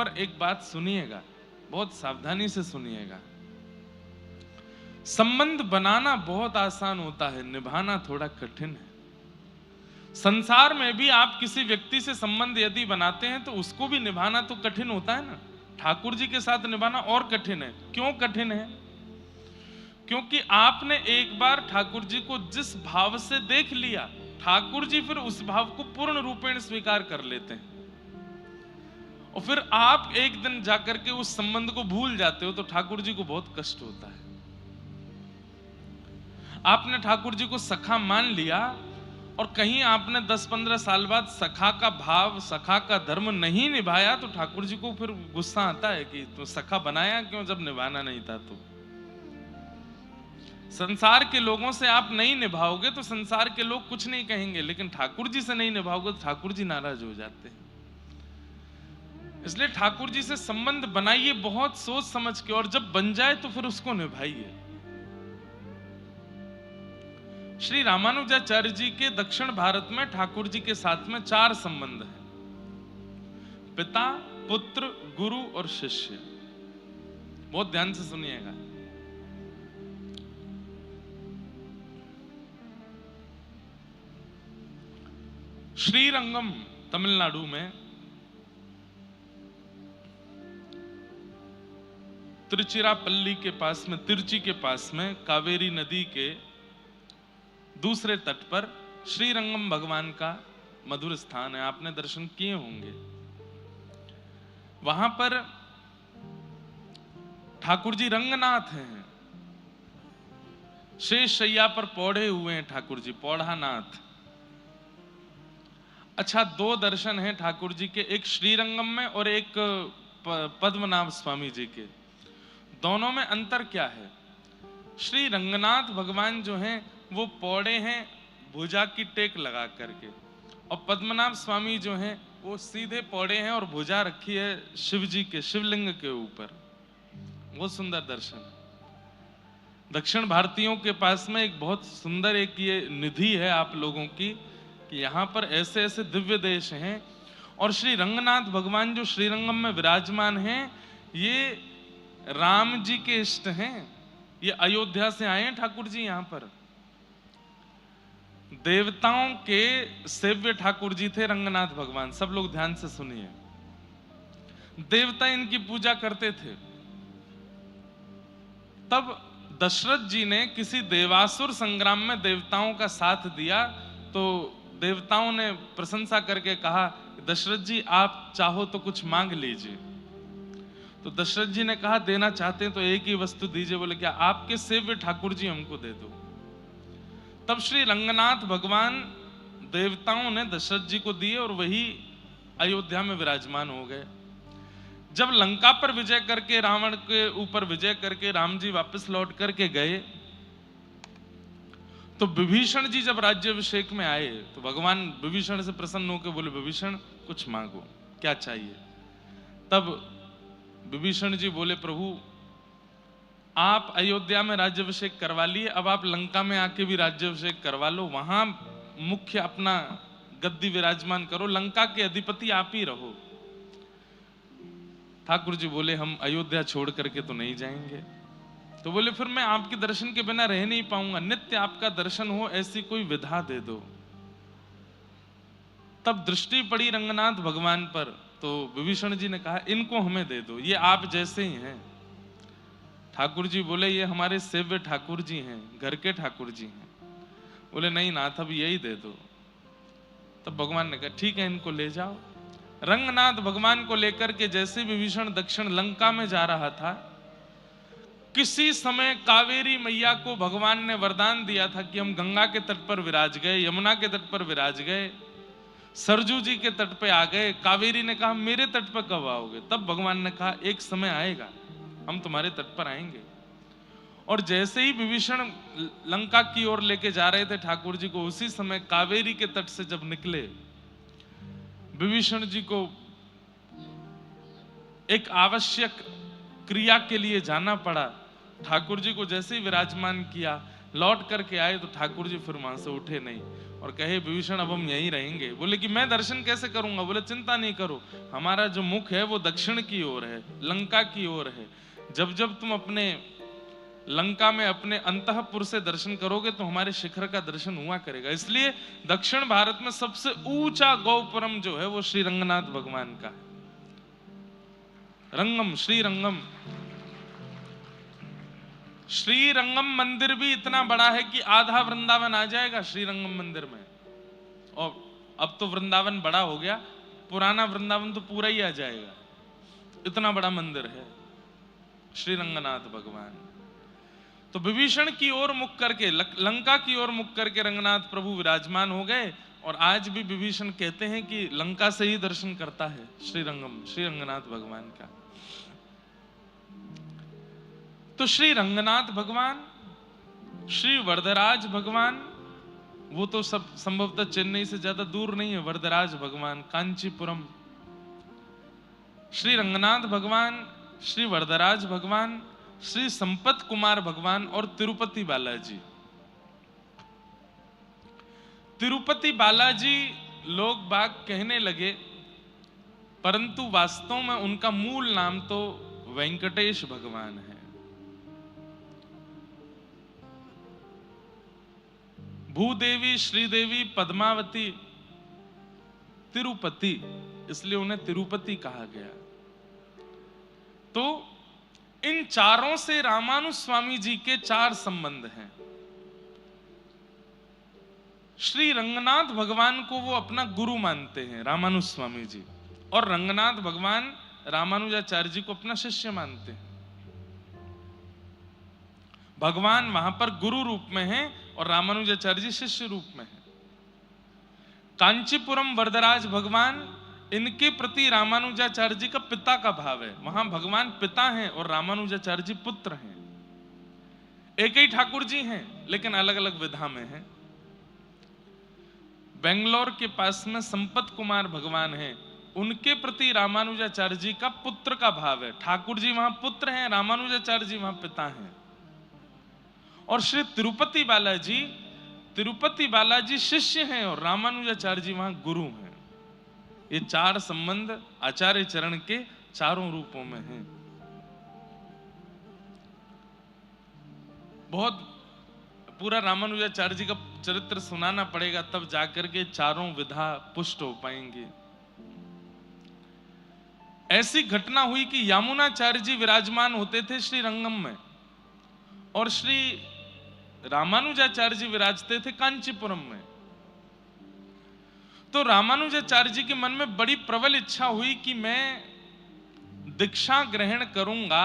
पर एक बात सुनिएगा, बहुत सावधानी से सुनिएगा। संबंध बनाना बहुत आसान होता है, निभाना थोड़ा कठिन है। संसार में भी आप किसी व्यक्ति से संबंध यदि बनाते हैं तो उसको भी निभाना तो कठिन होता है ना। ठाकुर जी के साथ निभाना और कठिन है। क्यों कठिन है? क्योंकि आपने एक बार ठाकुर जी को जिस भाव से देख लिया, ठाकुर जी फिर उस भाव को पूर्ण रूपेण स्वीकार कर लेते हैं, और फिर आप एक दिन जाकर के उस संबंध को भूल जाते हो तो ठाकुर जी को बहुत कष्ट होता है। आपने ठाकुर जी को सखा मान लिया और कहीं आपने 10-15 साल बाद सखा का भाव, सखा का धर्म नहीं निभाया तो ठाकुर जी को फिर गुस्सा आता है कि तो सखा बनाया क्यों जब निभाना नहीं था। तो संसार के लोगों से आप नहीं निभाओगे तो संसार के लोग कुछ नहीं कहेंगे, लेकिन ठाकुर जी से नहीं निभाओगे तो ठाकुर जी नाराज हो जाते हैं। इसलिए ठाकुर जी से संबंध बनाइए बहुत सोच समझ के, और जब बन जाए तो फिर उसको निभाइए। श्री रामानुजाचार्य जी के दक्षिण भारत में ठाकुर जी के साथ में 4 संबंध हैं: पिता, पुत्र, गुरु और शिष्य। बहुत ध्यान से सुनिएगा। श्रीरंगम तमिलनाडु में, तिरुचिरापल्ली के पास में, तिरुचि के पास में, कावेरी नदी के दूसरे तट पर श्रीरंगम भगवान का मधुर स्थान है। आपने दर्शन किए होंगे। वहां पर ठाकुर जी रंगनाथ हैं, शेष शैया पर पौड़े हुए हैं ठाकुर जी, पौढ़ानाथ। अच्छा, 2 दर्शन हैं ठाकुर जी के, एक श्रीरंगम में और एक पद्मनाभ स्वामी जी के। दोनों में अंतर क्या है? श्री रंगनाथ भगवान जो हैं वो पौड़े हैं भुजा की टेक लगा करके, और पद्मनाभ स्वामी जो हैं वो सीधे पौड़े हैं और भुजा रखी है शिव जी के, शिवलिंग के ऊपर। बहुत सुंदर दर्शन है। दक्षिण भारतीयों के पास में एक बहुत सुंदर एक ये निधि है आप लोगों की कि यहाँ पर ऐसे ऐसे दिव्य देश हैं। और श्री रंगनाथ भगवान जो श्रीरंगम में विराजमान हैं, ये राम जी के इष्ट हैं। ये अयोध्या से आए हैं ठाकुर जी यहाँ पर। देवताओं के सेव्य ठाकुर जी थे रंगनाथ भगवान। सब लोग ध्यान से सुनिए। देवता इनकी पूजा करते थे। तब दशरथ जी ने किसी देवासुर संग्राम में देवताओं का साथ दिया, तो देवताओं ने प्रशंसा करके कहा, दशरथ जी आप चाहो तो कुछ मांग लीजिए। तो दशरथ जी ने कहा, देना चाहते हैं तो एक ही वस्तु दीजिए। बोले, क्या? आपके सेव्य ठाकुर जी हमको दे दो। तब श्री रंगनाथ भगवान देवताओं ने दशरथ जी को दिए और वही अयोध्या में विराजमान हो गए। जब लंका पर विजय करके, रावण के ऊपर विजय करके राम जी वापस लौट करके गए, तो विभीषण जी जब राज्याभिषेक में आए तो भगवान विभीषण से प्रसन्न होकर बोले, विभीषण कुछ मांगो, क्या चाहिए? तब विभीषण जी बोले, प्रभु आप अयोध्या में राज्याभिषेक करवा लिए, अब आप लंका में आके भी राज्याभिषेक करवा लो, वहां मुख्य अपना गद्दी विराजमान करो, लंका के अधिपति आप ही रहो। ठाकुर जी बोले, हम अयोध्या छोड़ करके तो नहीं जाएंगे। तो बोले, फिर मैं आपके दर्शन के बिना रह नहीं पाऊंगा, नित्य आपका दर्शन हो ऐसी कोई विधा दे दो। तब दृष्टि पड़ी रंगनाथ भगवान पर, तो विभीषण जी ने कहा, इनको हमें दे दो, ये आप जैसे ही हैं। ठाकुर जी बोले, ये हमारे सेव्य ठाकुर जी हैं, घर के ठाकुर जी हैं। बोले, नहीं नाथ, अब यही दे दो। तब भगवान ने कहा, ठीक है, इनको ले जाओ। रंगनाथ भगवान को लेकर के जैसे विभीषण दक्षिण लंका में जा रहा था, किसी समय कावेरी मैया को भगवान ने वरदान दिया था कि हम गंगा के तट पर विराज गए, यमुना के तट पर विराज गए, सरजू जी के तट पे आ गए। कावेरी ने कहा, मेरे तट पर कब आओगे? तब भगवान ने कहा, एक समय आएगा, हम तुम्हारे तट पर आएंगे। और जैसे ही विभीषण लंका की ओर लेके जा रहे थे ठाकुर जी को, उसी समय कावेरी के तट से जब निकले, विभीषण जी को एक आवश्यक क्रिया के लिए जाना पड़ा। ठाकुर जी को जैसे ही विराजमान किया, लौट करके आए तो ठाकुर जी फिर वहां से उठे नहीं। और कहे विभीषण अब हम यहीं रहेंगे। बोले कि मैं दर्शन कैसे करूंगा? बोले चिंता नहीं करो, हमारा जो मुख है वो दक्षिण की ओर है, लंका की ओर है। जब जब तुम अपने लंका में अपने अंतःपुर से दर्शन करोगे तो हमारे शिखर का दर्शन हुआ करेगा। इसलिए दक्षिण भारत में सबसे ऊंचा गौपुरम जो है वो श्री रंगनाथ भगवान का है। रंगम, श्री रंगम। श्री रंगम मंदिर भी इतना बड़ा है कि आधा वृंदावन आ जाएगा श्री रंगम मंदिर में। और अब तो वृंदावन बड़ा हो गया, पुराना वृंदावन तो पूरा ही आ जाएगा, इतना बड़ा मंदिर है श्री रंगनाथ भगवान। तो विभीषण की ओर मुख करके, लंका की ओर मुख करके रंगनाथ प्रभु विराजमान हो गए। और आज भी विभीषण कहते हैं कि लंका से ही दर्शन करता है श्री रंगनाथ भगवान का। तो श्री रंगनाथ भगवान, श्री वरदराज भगवान, वो तो सब संभवतः चेन्नई से ज्यादा दूर नहीं है। वरदराज भगवान, कांचीपुरम, श्री रंगनाथ भगवान, श्री वरदराज भगवान, श्री संपत कुमार भगवान और तिरुपति बालाजी। तिरुपति बालाजी लोग बाग कहने लगे, परंतु वास्तव में उनका मूल नाम तो वेंकटेश भगवान है। भूदेवी, श्रीदेवी, पद्मावती, तिरुपति, इसलिए उन्हें तिरुपति कहा गया। तो इन चारों से रामानुज स्वामी जी के 4 संबंध हैं। श्री रंगनाथ भगवान को वो अपना गुरु मानते हैं रामानुज स्वामी जी, और रंगनाथ भगवान रामानुजाचार्य जी को अपना शिष्य मानते हैं। भगवान वहां पर गुरु रूप में हैं और रामानुजाचार्य जी शिष्य रूप में हैं। कांचीपुरम वरदराज भगवान, इनके प्रति रामानुजाचार्य जी का पिता का भाव है। वहां भगवान पिता हैं और रामानुजाचार्य जी पुत्र हैं। एक ही ठाकुर जी हैं लेकिन अलग अलग विधा में हैं। बेंगलोर के पास में संपत कुमार भगवान हैं, उनके प्रति रामानुजाचार्य जी का पुत्र का भाव है। ठाकुर जी वहां पुत्र हैं, रामानुजाचार्य जी वहां पिता हैं। और श्री तिरुपति बालाजी शिष्य हैं और रामानुजाचार्य जी वहां गुरु हैं। ये 4 संबंध आचार्य चरण के चारों रूपों में हैं। बहुत पूरा रामानुजाचार्य जी का चरित्र सुनाना पड़ेगा, तब जाकर के चारों विधा पुष्ट हो पाएंगे। ऐसी घटना हुई कि यामुनाचार्य जी विराजमान होते थे श्री रंगम में और श्री रामानुजाचार्य जी विराजते थे कांचीपुरम में। तो रामानुजाचार्य जी के मन में बड़ी प्रबल इच्छा हुई कि मैं दीक्षा ग्रहण करूंगा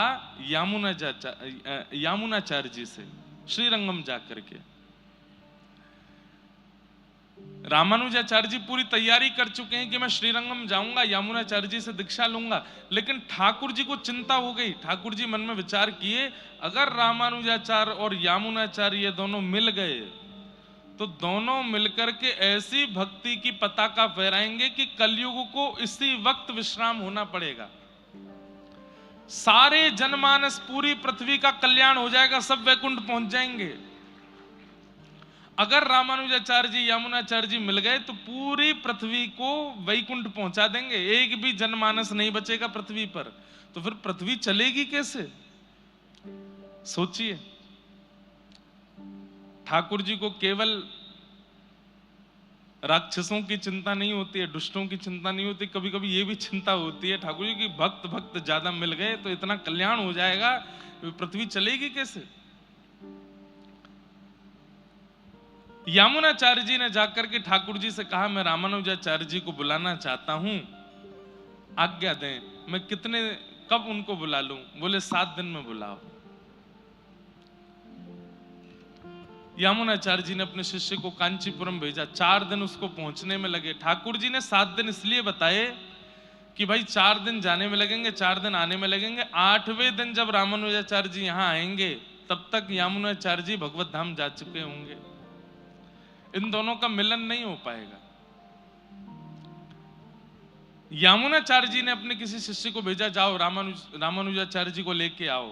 यामुनाचार्य जी से श्रीरंगम जाकर के। रामानुजाचार्य जी पूरी तैयारी कर चुके हैं कि मैं श्रीरंगम जाऊंगा, यामुनाचार्य जी से दीक्षा लूंगा। लेकिन ठाकुर जी को चिंता हो गई। ठाकुर जी मन में विचार किए, अगर रामानुजाचार्य और यामुनाचार्य ये दोनों मिल गए तो दोनों मिलकर के ऐसी भक्ति की पताका फहराएंगे कि कलयुग को इसी वक्त विश्राम होना पड़ेगा। सारे जनमानस, पूरी पृथ्वी का कल्याण हो जाएगा, सब वैकुंठ पहुंच जाएंगे। अगर रामानुजाचार्य जी यामुनाचार्य जी मिल गए तो पूरी पृथ्वी को वैकुंठ पहुंचा देंगे, एक भी जनमानस नहीं बचेगा पृथ्वी पर। तो फिर पृथ्वी चलेगी कैसे? सोचिए, ठाकुर जी को केवल राक्षसों की चिंता नहीं होती है, दुष्टों की चिंता नहीं होती, कभी कभी ये भी चिंता होती है ठाकुर जी की भक्त ज्यादा मिल गए तो इतना कल्याण हो जाएगा, पृथ्वी चलेगी कैसे? यामुनाचार्य जी ने जाकर के ठाकुर जी से कहा, मैं रामानुजाचार्य जी को बुलाना चाहता हूं, आज्ञा दें। मैं कब उनको बुला लूं? बोले 7 दिन में बुलाओ। यामुनाचार्य जी ने अपने शिष्य को कांचीपुरम भेजा। 4 दिन उसको पहुंचने में लगे। ठाकुर जी ने 7 दिन इसलिए बताए कि भाई 4 दिन जाने में लगेंगे, 4 दिन आने में लगेंगे। 8वें दिन जब रामानुजाचार्य जी यहां आएंगे तब तक यामुनाचार्य जी भगवत धाम जा चुके होंगे। इन दोनों का मिलन नहीं हो पाएगा। यामुनाचार्य जी ने अपने किसी शिष्य को भेजा, जाओ रामानुजाचार्य जी को लेके आओ।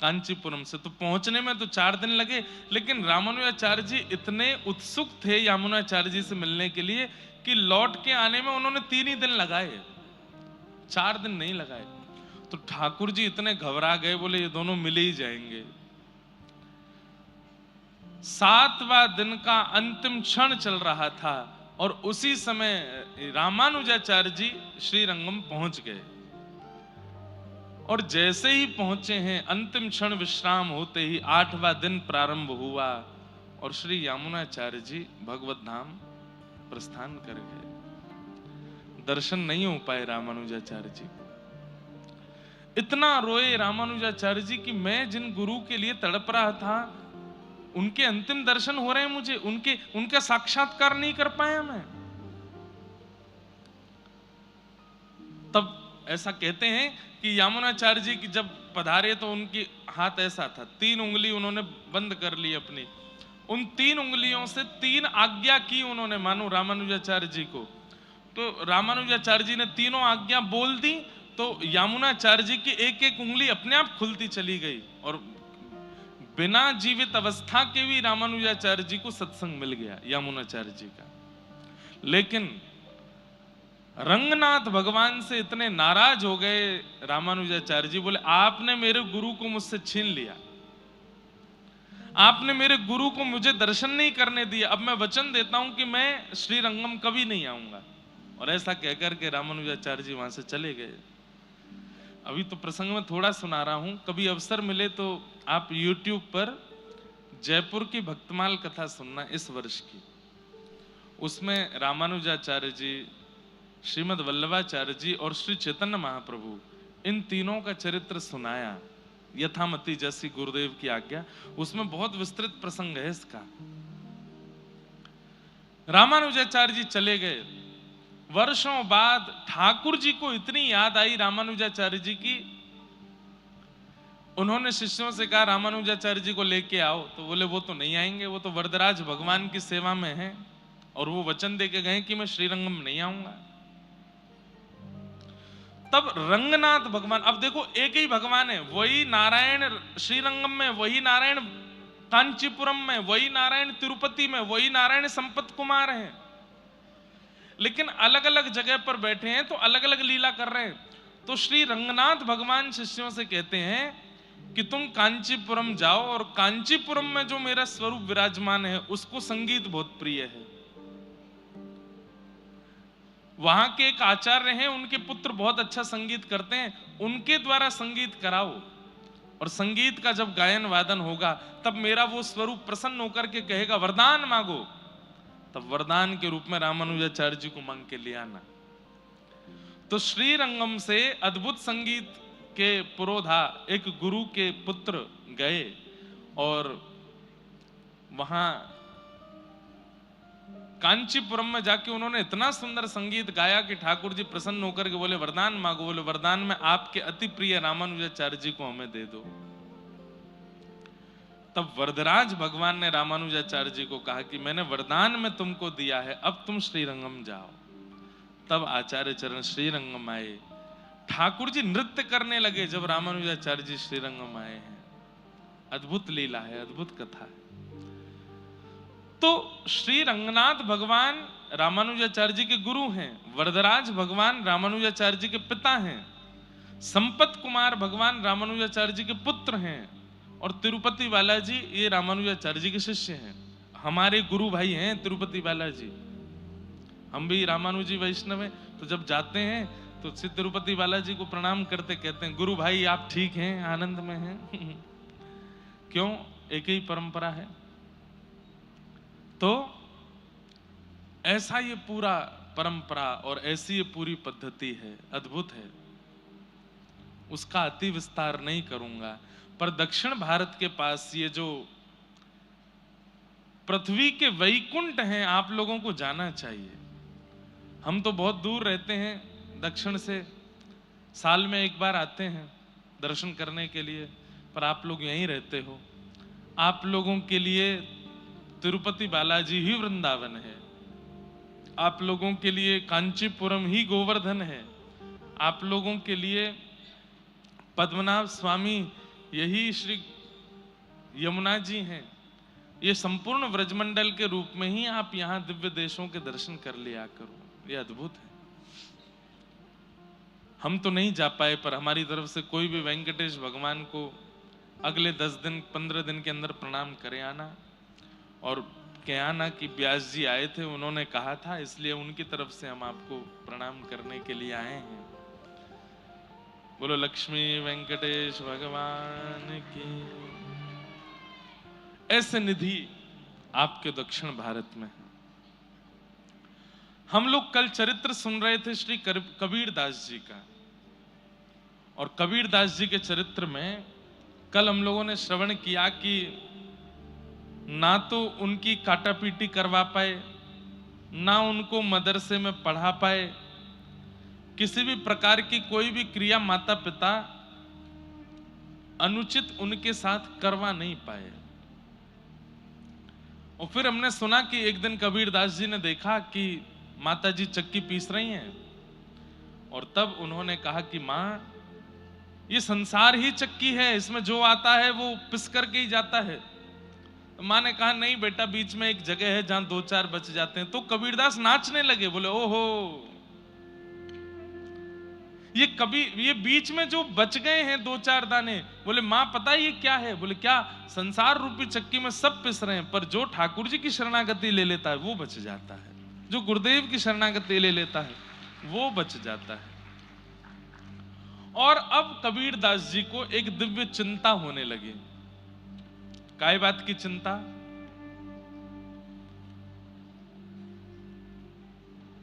कांचीपुरम से, तो पहुंचने में तो 4 दिन लगे, लेकिन रामानुजाचार्य जी इतने उत्सुक थे यमुनाचार्य जी से मिलने के लिए कि लौट के आने में उन्होंने 3 ही दिन लगाए, 4 दिन नहीं लगाए। तो ठाकुर जी इतने घबरा गए, बोले ये दोनों मिले ही जाएंगे। 7वां दिन का अंतिम क्षण चल रहा था और उसी समय रामानुजाचार्य जी श्रीरंगम पहुंच गए। और जैसे ही पहुंचे हैं, अंतिम क्षण विश्राम होते ही 8वां दिन प्रारंभ हुआ और श्री यमुनाचार्य जी भगवत धाम प्रस्थान कर गए। दर्शन नहीं हो पाए रामानुजाचार्य जी। इतना रोए रामानुजाचार्य जी कि मैं जिन गुरु के लिए तड़प रहा था, उनके अंतिम दर्शन हो रहे हैं मुझे, उनका साक्षात्कार नहीं कर पाया मैं। तब ऐसा कहते हैं कि यमुनाचार्य जी की जब पधारे तो उनकी हाथ ऐसा था, 3 उंगली उन्होंने बंद कर ली अपनी, उन 3 उंगलियों से 3 आज्ञा की उन्होंने, मानो रामानुजाचार्य जी को। तो रामानुजाचार्य जी ने तीनों आज्ञा बोल दी, तो यमुनाचार्य जी की एक एक उंगली अपने आप खुलती चली गई और बिना जीवित अवस्था के भी रामानुजाचार्य जी को सत्संग मिल गया यमुनाचार्य जी का। लेकिन रंगनाथ भगवान से इतने नाराज हो गए रामानुजाचार्य जी, बोले आपने मेरे गुरु को मुझसे छीन लिया, आपने मेरे गुरु को मुझे दर्शन नहीं करने दिया, अब मैं वचन देता हूं कि मैं श्रीरंगम कभी नहीं आऊंगा। और ऐसा कहकर के रामानुजाचार्य जी वहां से चले गए। अभी तो प्रसंग में थोड़ा सुना रहा हूं, कभी अवसर मिले तो आप YouTube पर जयपुर की भक्तमाल कथा सुनना इस वर्ष की। उसमें रामानुजाचार्य जी, श्रीमद् वल्लभाचार्य जी और श्री चैतन्य महाप्रभु, इन तीनों का चरित्र सुनाया यथामति जैसी गुरुदेव की आज्ञा। उसमें बहुत विस्तृत प्रसंग है इसका। रामानुजाचार्य जी चले गए। वर्षों बाद ठाकुर जी को इतनी याद आई रामानुजाचार्य जी की, उन्होंने शिष्यों से कहा रामानुजाचार्य जी को लेके आओ। तो बोले वो तो नहीं आएंगे, वो तो वरदराज भगवान की सेवा में हैं और वो वचन दे के गए कि मैं श्रीरंगम नहीं आऊंगा। तब रंगनाथ भगवान, अब देखो एक ही भगवान है, वही नारायण श्रीरंगम में, वही नारायण कांचीपुरम में, वही नारायण तिरुपति में, वही नारायण संपत कुमार है, लेकिन अलग अलग जगह पर बैठे हैं तो अलग अलग लीला कर रहे हैं। तो श्री रंगनाथ भगवान शिष्यों से कहते हैं कि तुम कांचीपुरम जाओ और कांचीपुरम में जो मेरा स्वरूप विराजमान है उसको संगीत बहुत प्रिय है। वहां के एक आचार्य हैं, उनके पुत्र बहुत अच्छा संगीत करते हैं, उनके द्वारा संगीत कराओ और संगीत का जब गायन वादन होगा तब मेरा वो स्वरूप प्रसन्न होकर के कहेगा वरदान मांगो, तब वरदान के रूप में रामानुजाचार्य जी को मांग के ले आना। तो श्रीरंगम से अद्भुत संगीत के पुरोधा एक गुरु के पुत्र गए और वहां कांचीपुरम में जाके उन्होंने इतना सुंदर संगीत गाया कि ठाकुर जी प्रसन्न होकर के बोले वरदान मांगो। बोले वरदान में आपके अति प्रिय रामानुजाचार्य जी को हमें दे दो। तब वरदराज भगवान ने रामानुजाचार्य जी को कहा कि मैंने वरदान में तुमको दिया है, अब तुम श्रीरंगम जाओ। तब आचार्य चरण श्रीरंगम आए, ठाकुर जी नृत्य करने लगे जब रामानुजाचार्य जी श्रीरंगम आए हैं। अद्भुत लीला है, अद्भुत कथा है। तो श्री रंगनाथ भगवान रामानुजाचार्य जी के गुरु हैं, वरदराज भगवान रामानुजाचार्य जी के पिता हैं, संपत कुमार भगवान रामानुजाचार्य जी के पुत्र हैं और तिरुपति बालाजी ये रामानुजाचार्य जी के शिष्य हैं। हमारे गुरु भाई हैं तिरुपति बालाजी। हम भी रामानुजी वैष्णव हैं, तो जब जाते हैं तो श्री तिरुपति बालाजी को प्रणाम करते कहते हैं गुरु भाई आप ठीक हैं, आनंद में हैं? क्यों? एक ही परंपरा है। तो ऐसा ये पूरा परंपरा और ऐसी ये पूरी पद्धति है, अद्भुत है। उसका अति विस्तार नहीं करूंगा, पर दक्षिण भारत के पास ये जो पृथ्वी के वैकुंठ हैं, आप लोगों को जाना चाहिए। हम तो बहुत दूर रहते हैं दक्षिण से, साल में एक बार आते हैं दर्शन करने के लिए, पर आप लोग यहीं रहते हो। आप लोगों के लिए तिरुपति बालाजी ही वृंदावन है, आप लोगों के लिए कांचीपुरम ही गोवर्धन है, आप लोगों के लिए पद्मनाभ स्वामी यही श्री यमुना जी हैं। ये संपूर्ण व्रजमंडल के रूप में ही आप यहाँ दिव्य देशों के दर्शन कर लिया करो। ये अद्भुत है। हम तो नहीं जा पाए, पर हमारी तरफ से कोई भी वेंकटेश भगवान को अगले 10 दिन 15 दिन के अंदर प्रणाम करे आना। और क्या आना कि व्यास जी आए थे, उन्होंने कहा था, इसलिए उनकी तरफ से हम आपको प्रणाम करने के लिए आए हैं। बोलो लक्ष्मी वेंकटेश भगवान की। ऐसे निधि आपके दक्षिण भारत में है। हम लोग कल चरित्र सुन रहे थे श्री कबीर दास जी का, और कबीर दास जी के चरित्र में कल हम लोगों ने श्रवण किया कि ना तो उनकी काटापीटी करवा पाए, ना उनको मदरसे में पढ़ा पाए, किसी भी प्रकार की कोई भी क्रिया माता पिता अनुचित उनके साथ करवा नहीं पाए। और फिर हमने सुना कि एक दिन कबीर दास जी ने देखा कि माता जी चक्की पीस रही हैं, और तब उन्होंने कहा कि माँ, ये संसार ही चक्की है, इसमें जो आता है वो पिस करके ही जाता है। तो माँ ने कहा नहीं बेटा, बीच में एक जगह है जहां 2-4 बच जाते हैं। तो कबीरदास नाचने लगे, बोले ओहो, ये बीच में जो बच गए हैं 2-4 दाने, बोले माँ पता है ये क्या है? बोले क्या? संसार रूपी चक्की में सब पिस रहे हैं, पर जो ठाकुर जी की शरणागति ले लेता है वो बच जाता है, जो गुरुदेव की शरणागति ले लेता है वो बच जाता है। और अब कबीर दास जी को एक दिव्य चिंता होने लगी। काय बात की चिंता?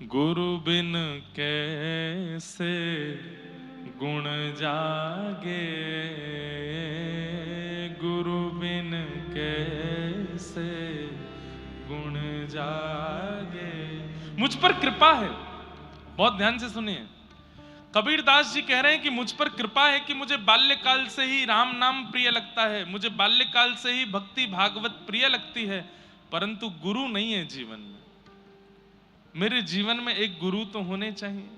गुरु बिन कैसे गुण जागे, गुरु बिन कैसे गुण जागे। मुझ पर कृपा है, बहुत ध्यान से सुनिए। कबीर दास जी कह रहे हैं कि मुझ पर कृपा है कि मुझे बाल्यकाल से ही राम नाम प्रिय लगता है, मुझे बाल्यकाल से ही भक्ति भागवत प्रिय लगती है, परंतु गुरु नहीं है जीवन में। मेरे जीवन में एक गुरु तो होने चाहिए,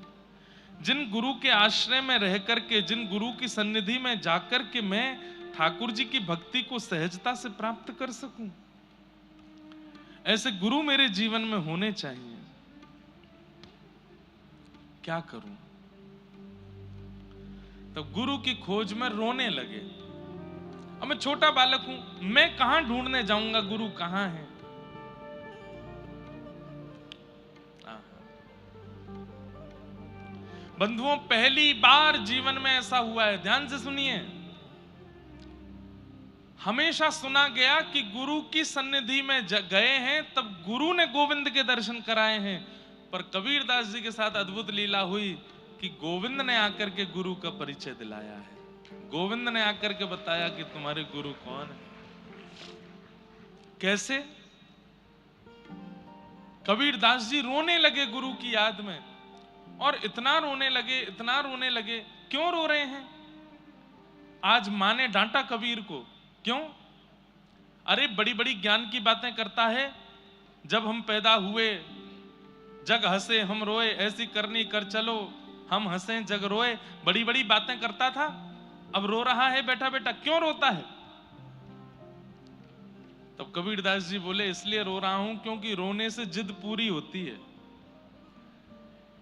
जिन गुरु के आश्रय में रह करके, जिन गुरु की सन्निधि में जाकर के मैं ठाकुर जी की भक्ति को सहजता से प्राप्त कर सकूं। ऐसे गुरु मेरे जीवन में होने चाहिए। क्या करूं? तो गुरु की खोज में रोने लगे। अब मैं छोटा बालक हूं, मैं कहां ढूंढने जाऊंगा गुरु कहां है? बंधुओं, पहली बार जीवन में ऐसा हुआ है, ध्यान से सुनिए। हमेशा सुना गया कि गुरु की सन्निधि में गए हैं तब गुरु ने गोविंद के दर्शन कराए हैं, पर कबीर दास जी के साथ अद्भुत लीला हुई कि गोविंद ने आकर के गुरु का परिचय दिलाया है। गोविंद ने आकर के बताया कि तुम्हारे गुरु कौन है। कैसे? कबीर दास जी रोने लगे गुरु की याद में, और इतना रोने लगे, इतना रोने लगे। क्यों रो रहे हैं? आज मां ने डांटा कबीर को, क्यों? अरे बड़ी बड़ी ज्ञान की बातें करता है, जब हम पैदा हुए जग हंसे हम रोए, ऐसी करनी कर चलो हम हंसे जग रोए, बड़ी बड़ी बातें करता था, अब रो रहा है बेटा बेटा, क्यों रोता है? तब कबीर दास जी बोले इसलिए रो रहा हूं क्योंकि रोने से जिद पूरी होती है।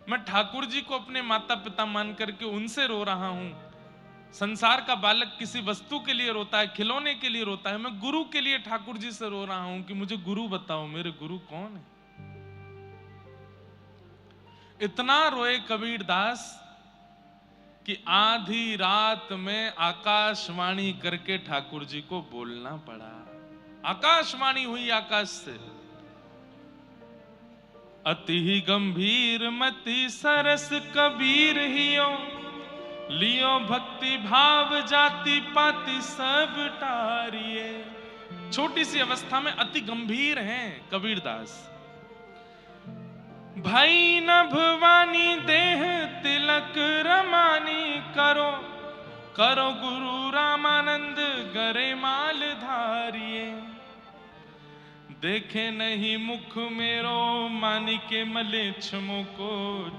मैं ठाकुर जी को अपने माता पिता मान करके उनसे रो रहा हूं। संसार का बालक किसी वस्तु के लिए रोता है, खिलौने के लिए रोता है, मैं गुरु के लिए ठाकुर जी से रो रहा हूं कि मुझे गुरु बताओ, मेरे गुरु कौन है? इतना रोए कबीर दास कि आधी रात में आकाशवाणी करके ठाकुर जी को बोलना पड़ा। आकाशवाणी हुई आकाश से, अति ही गंभीर मति सरस कबीर हियो, लियो भक्ति भाव जाति पाति सब टारिये। छोटी सी अवस्था में अति गंभीर हैं कबीर दास। भाई न भवानी देह तिलक रमानी करो, करो गुरु रामानंद गरे माल धारिये। देखे नहीं मुख मेरो मानी के मले छमो को,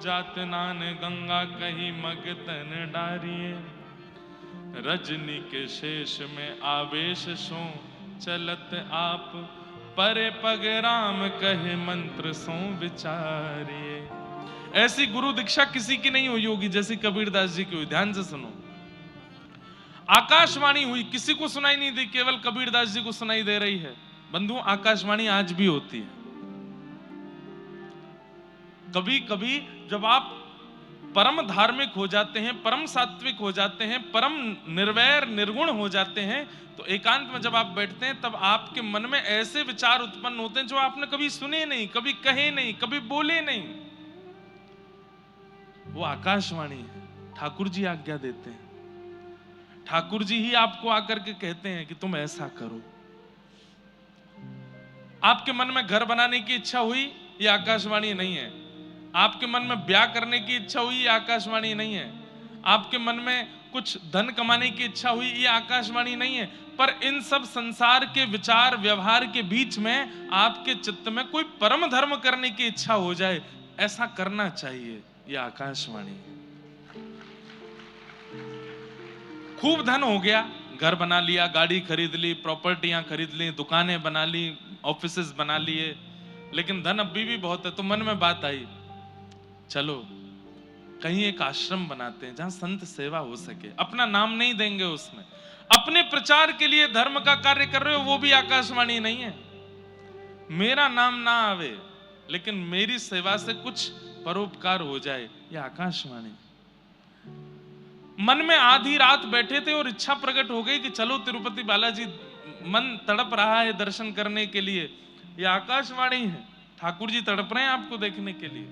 जात नान गंगा कही मगतन डारिये। रजनी के शेष में आवेश सो चलत आप, परे पग राम कहे मंत्र सो विचारिए। ऐसी गुरु दीक्षा किसी की नहीं हुई होगी जैसी कबीरदास जी की हुई। ध्यान से सुनो, आकाशवाणी हुई, किसी को सुनाई नहीं दी, केवल कबीरदास जी को सुनाई दे रही है। बंधु, आकाशवाणी आज भी होती है। कभी कभी जब आप परम धार्मिक हो जाते हैं, परम सात्विक हो जाते हैं, परम निर्वैर निर्गुण हो जाते हैं, तो एकांत में जब आप बैठते हैं तब आपके मन में ऐसे विचार उत्पन्न होते हैं जो आपने कभी सुने नहीं, कभी कहे नहीं, कभी बोले नहीं। वो आकाशवाणी है। ठाकुर जी आज्ञा देते हैं, ठाकुर जी ही आपको आकर के कहते हैं कि तुम ऐसा करो। आपके मन में घर बनाने की इच्छा हुई, ये आकाशवाणी नहीं है। आपके मन में ब्याह करने की इच्छा हुई, ये आकाशवाणी नहीं है। आपके मन में कुछ धन कमाने की इच्छा हुई, ये आकाशवाणी नहीं है। पर इन सब संसार के विचार व्यवहार के बीच में आपके चित्त में कोई परम धर्म करने की इच्छा हो जाए, ऐसा करना चाहिए, ये आकाशवाणी है। खूब धन हो गया, घर बना लिया, गाड़ी खरीद ली, प्रॉपर्टियां खरीद ली, दुकानें बना ली, ऑफिसेस बना लिए, लेकिन धन अभी भी बहुत है। तो मन में बात आई, चलो कहीं एक आश्रम बनाते हैं जहां संत सेवा हो सके। अपना नाम नहीं देंगे उसमें, अपने प्रचार के लिए धर्म का कार्य कर रहे हो, वो भी आकाशवाणी नहीं है। मेरा नाम ना आवे लेकिन मेरी सेवा से कुछ परोपकार हो जाए, ये आकाशवाणी। मन में आधी रात बैठे थे और इच्छा प्रकट हो गई कि चलो तिरुपति बालाजी, मन तड़प रहा है दर्शन करने के लिए, ये आकाशवाणी है। ठाकुर जी तड़प रहे हैं आपको देखने के लिए।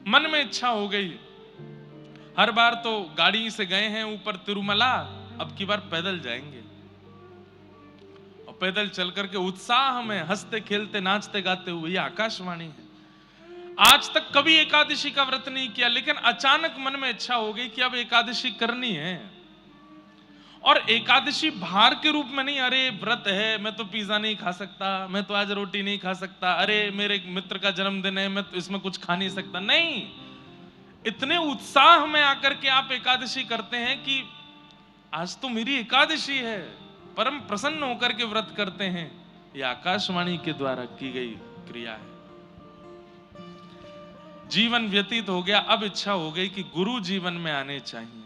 मन में इच्छा हो गई। हर बार तो गाड़ी से गए हैं ऊपर तिरुमला, अब की बार पैदल जाएंगे, और पैदल चल करके उत्साह में हंसते खेलते नाचते गाते हुए, ये आकाशवाणी है। आज तक कभी एकादशी का व्रत नहीं किया, लेकिन अचानक मन में इच्छा हो गई कि अब एकादशी करनी है। और एकादशी भार के रूप में नहीं, अरे व्रत है मैं तो पिज्जा नहीं खा सकता, मैं तो आज रोटी नहीं खा सकता, अरे मेरे मित्र का जन्मदिन है मैं तो इसमें कुछ खा नहीं सकता। नहीं, इतने उत्साह में आकर के आप एकादशी करते हैं कि आज तो मेरी एकादशी है, परम प्रसन्न होकर के व्रत करते हैं। यह आकाशवाणी के द्वारा की गई क्रिया है। जीवन व्यतीत हो गया, अब इच्छा हो गई कि गुरु जीवन में आने चाहिए,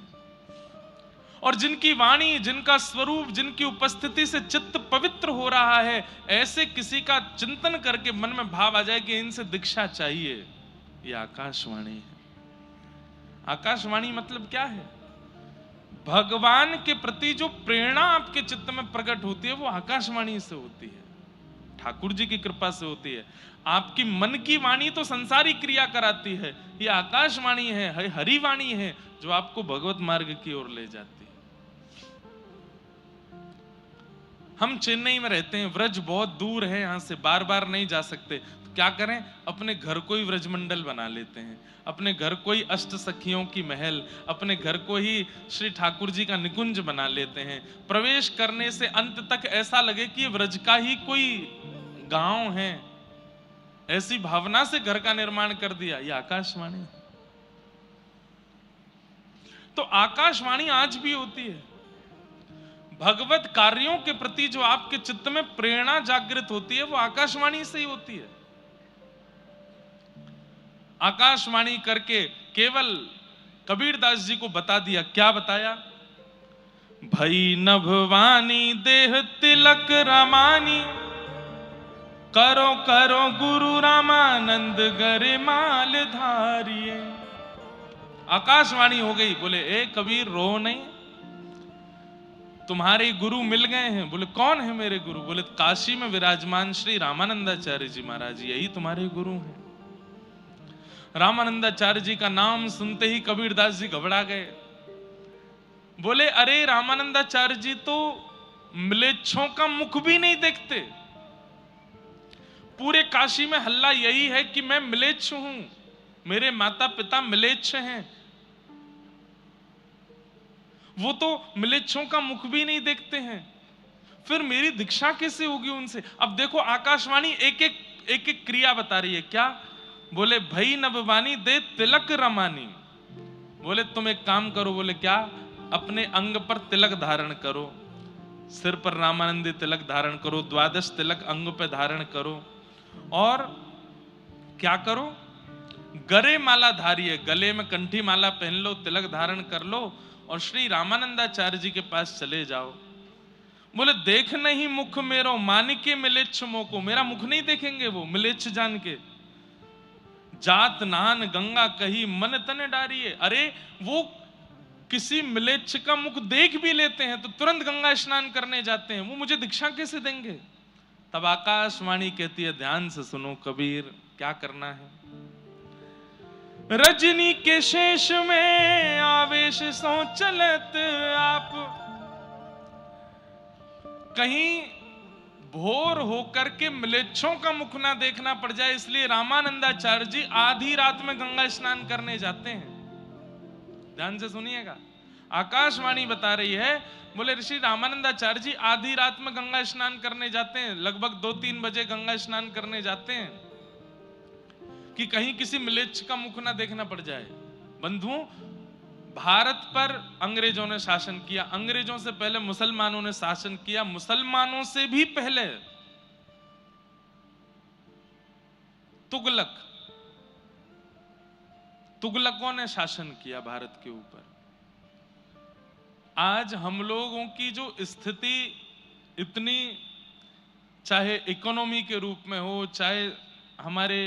और जिनकी वाणी, जिनका स्वरूप, जिनकी उपस्थिति से चित्त पवित्र हो रहा है, ऐसे किसी का चिंतन करके मन में भाव आ जाए कि इनसे दीक्षा चाहिए, यह आकाशवाणी है। आकाशवाणी मतलब क्या है? भगवान के प्रति जो प्रेरणा आपके चित्त में प्रकट होती है वो आकाशवाणी से होती है, ठाकुर जी की कृपा से होती है। आपकी मन की वाणी तो संसारी क्रिया कराती है, ये आकाशवाणी है, हरिवाणी है, जो आपको भगवत मार्ग की ओर ले जाती है। हम चेन्नई में रहते हैं, व्रज बहुत दूर है यहां से, बार बार नहीं जा सकते, तो क्या करें, अपने घर को ही व्रजमंडल बना लेते हैं, अपने घर को ही अष्ट सखियों की महल, अपने घर को ही श्री ठाकुर जी का निकुंज बना लेते हैं। प्रवेश करने से अंत तक ऐसा लगे कि ये व्रज का ही कोई गांव है, ऐसी भावना से घर का निर्माण कर दिया। ये आकाशवाणी। तो आकाशवाणी आज भी होती है। भगवत कार्यों के प्रति जो आपके चित्त में प्रेरणा जागृत होती है वो आकाशवाणी से ही होती है। आकाशवाणी करके केवल कबीरदास जी को बता दिया, क्या बताया? भई नभवानी देह तिलक रामानी, करो करो गुरु रामानंद गरिमाल धारिये। आकाशवाणी हो गई। बोले ए कबीर रो नहीं, तुम्हारे गुरु मिल गए हैं। बोले कौन है मेरे गुरु? बोले काशी में विराजमान श्री रामानंदाचार्य जी महाराज, यही तुम्हारे गुरु हैं। रामानंदाचार्य जी का नाम सुनते ही कबीरदास जी घबरा गए। बोले अरे रामानंदाचार्य जी तो म्लेच्छों का मुख भी नहीं देखते, पूरे काशी में हल्ला यही है कि मैं म्लेच्छ हूं, मेरे माता पिता म्लेच्छ हैं, वो तो म्लेच्छों का मुख भी नहीं देखते हैं, फिर मेरी दीक्षा कैसे होगी उनसे? अब देखो आकाशवाणी एक एक क्रिया बता रही है। क्या? बोले भई नभवानी दे तिलक रमानी। बोले तुम एक काम करो। बोले क्या? अपने अंग पर तिलक धारण करो, सिर पर रामानंदी तिलक धारण करो, 12 तिलक अंग पे धारण करो, और क्या करो, गरे माला धारिये, गले में कंठी माला पहन लो, तिलक धारण कर लो और श्री रामानंदाचार्य जी के पास चले जाओ। बोले देख नहीं मुख मेरो मानिके मिलेच्छ मोको, मेरा मुख नहीं देखेंगे वो मिलेच्छ जान के। जात नान गंगा कही मन तने डारिये, अरे वो किसी मिलेच्छ का मुख देख भी लेते हैं तो तुरंत गंगा स्नान करने जाते हैं, वो मुझे दीक्षा कैसे देंगे। तब आकाशवाणी कहती है ध्यान से सुनो कबीर, क्या करना है। रजनी के शेष में आवेश सो चलत आप, कहीं भोर होकर के म्लेच्छों का मुख ना देखना पड़ जाए, इसलिए रामानंदाचार्य जी आधी रात में गंगा स्नान करने जाते हैं। ध्यान से सुनिएगा, आकाशवाणी बता रही है, बोले ऋषि रामानंदाचार्य जी आधी रात में गंगा स्नान करने जाते हैं, लगभग 2-3 बजे गंगा स्नान करने जाते हैं कि कहीं किसी म्लेच्छ का मुख ना देखना पड़ जाए। बंधुओं, भारत पर अंग्रेजों ने शासन किया, अंग्रेजों से पहले मुसलमानों ने शासन किया, मुसलमानों से भी पहले तुगलकों ने शासन किया भारत के ऊपर। आज हम लोगों की जो स्थिति इतनी, चाहे इकोनॉमी के रूप में हो, चाहे हमारे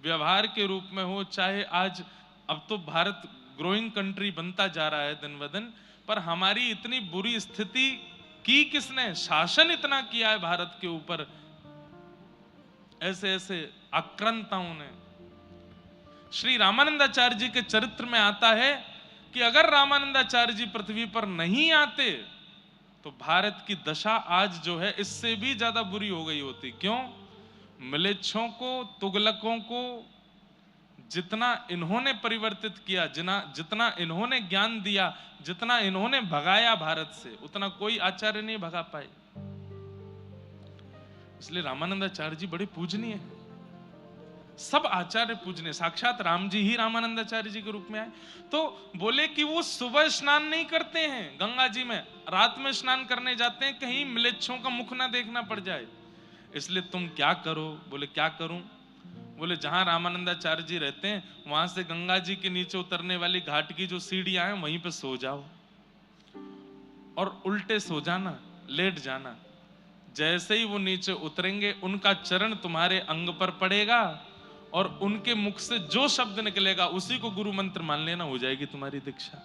व्यवहार के रूप में हो, चाहे आज अब तो भारत ग्रोइंग कंट्री बनता जा रहा है दिन ब दिन, पर हमारी इतनी बुरी स्थिति की किसने, शासन इतना किया है भारत के ऊपर, ऐसे ऐसे आक्रांताओं ने। श्री रामानंदाचार्य जी के चरित्र में आता है कि अगर रामानंदाचार्य जी पृथ्वी पर नहीं आते तो भारत की दशा आज जो है इससे भी ज्यादा बुरी हो गई होती। क्यों? म्लेच्छों को, तुगलकों को जितना इन्होंने परिवर्तित किया, जितना इन्होंने ज्ञान दिया, जितना इन्होंने भगाया भारत से, उतना कोई आचार्य नहीं भगा पाए। इसलिए रामानंदाचार्य जी बड़े पूजनीय हैं। सब आचार्य पूजनीय, साक्षात राम जी ही रामानंदाचार्य जी के रूप में आए। तो बोले कि वो सुबह स्नान नहीं करते हैं गंगा जी में, रात में स्नान करने जाते हैं, कहीं म्लेच्छों का मुख ना देखना पड़ जाए। इसलिए तुम क्या करो? बोले क्या करूं? बोले जहां रामानंदाचार्य जी रहते हैं वहां से गंगा जी के नीचे उतरने वाली घाट की जो सीढ़ियां हैं वहीं पे सो जाओ और उल्टे सो जाना, लेट जाना। जैसे ही वो नीचे उतरेंगे उनका चरण तुम्हारे अंग पर पड़ेगा और उनके मुख से जो शब्द निकलेगा उसी को गुरु मंत्र मान लेना, हो जाएगी तुम्हारी दीक्षा।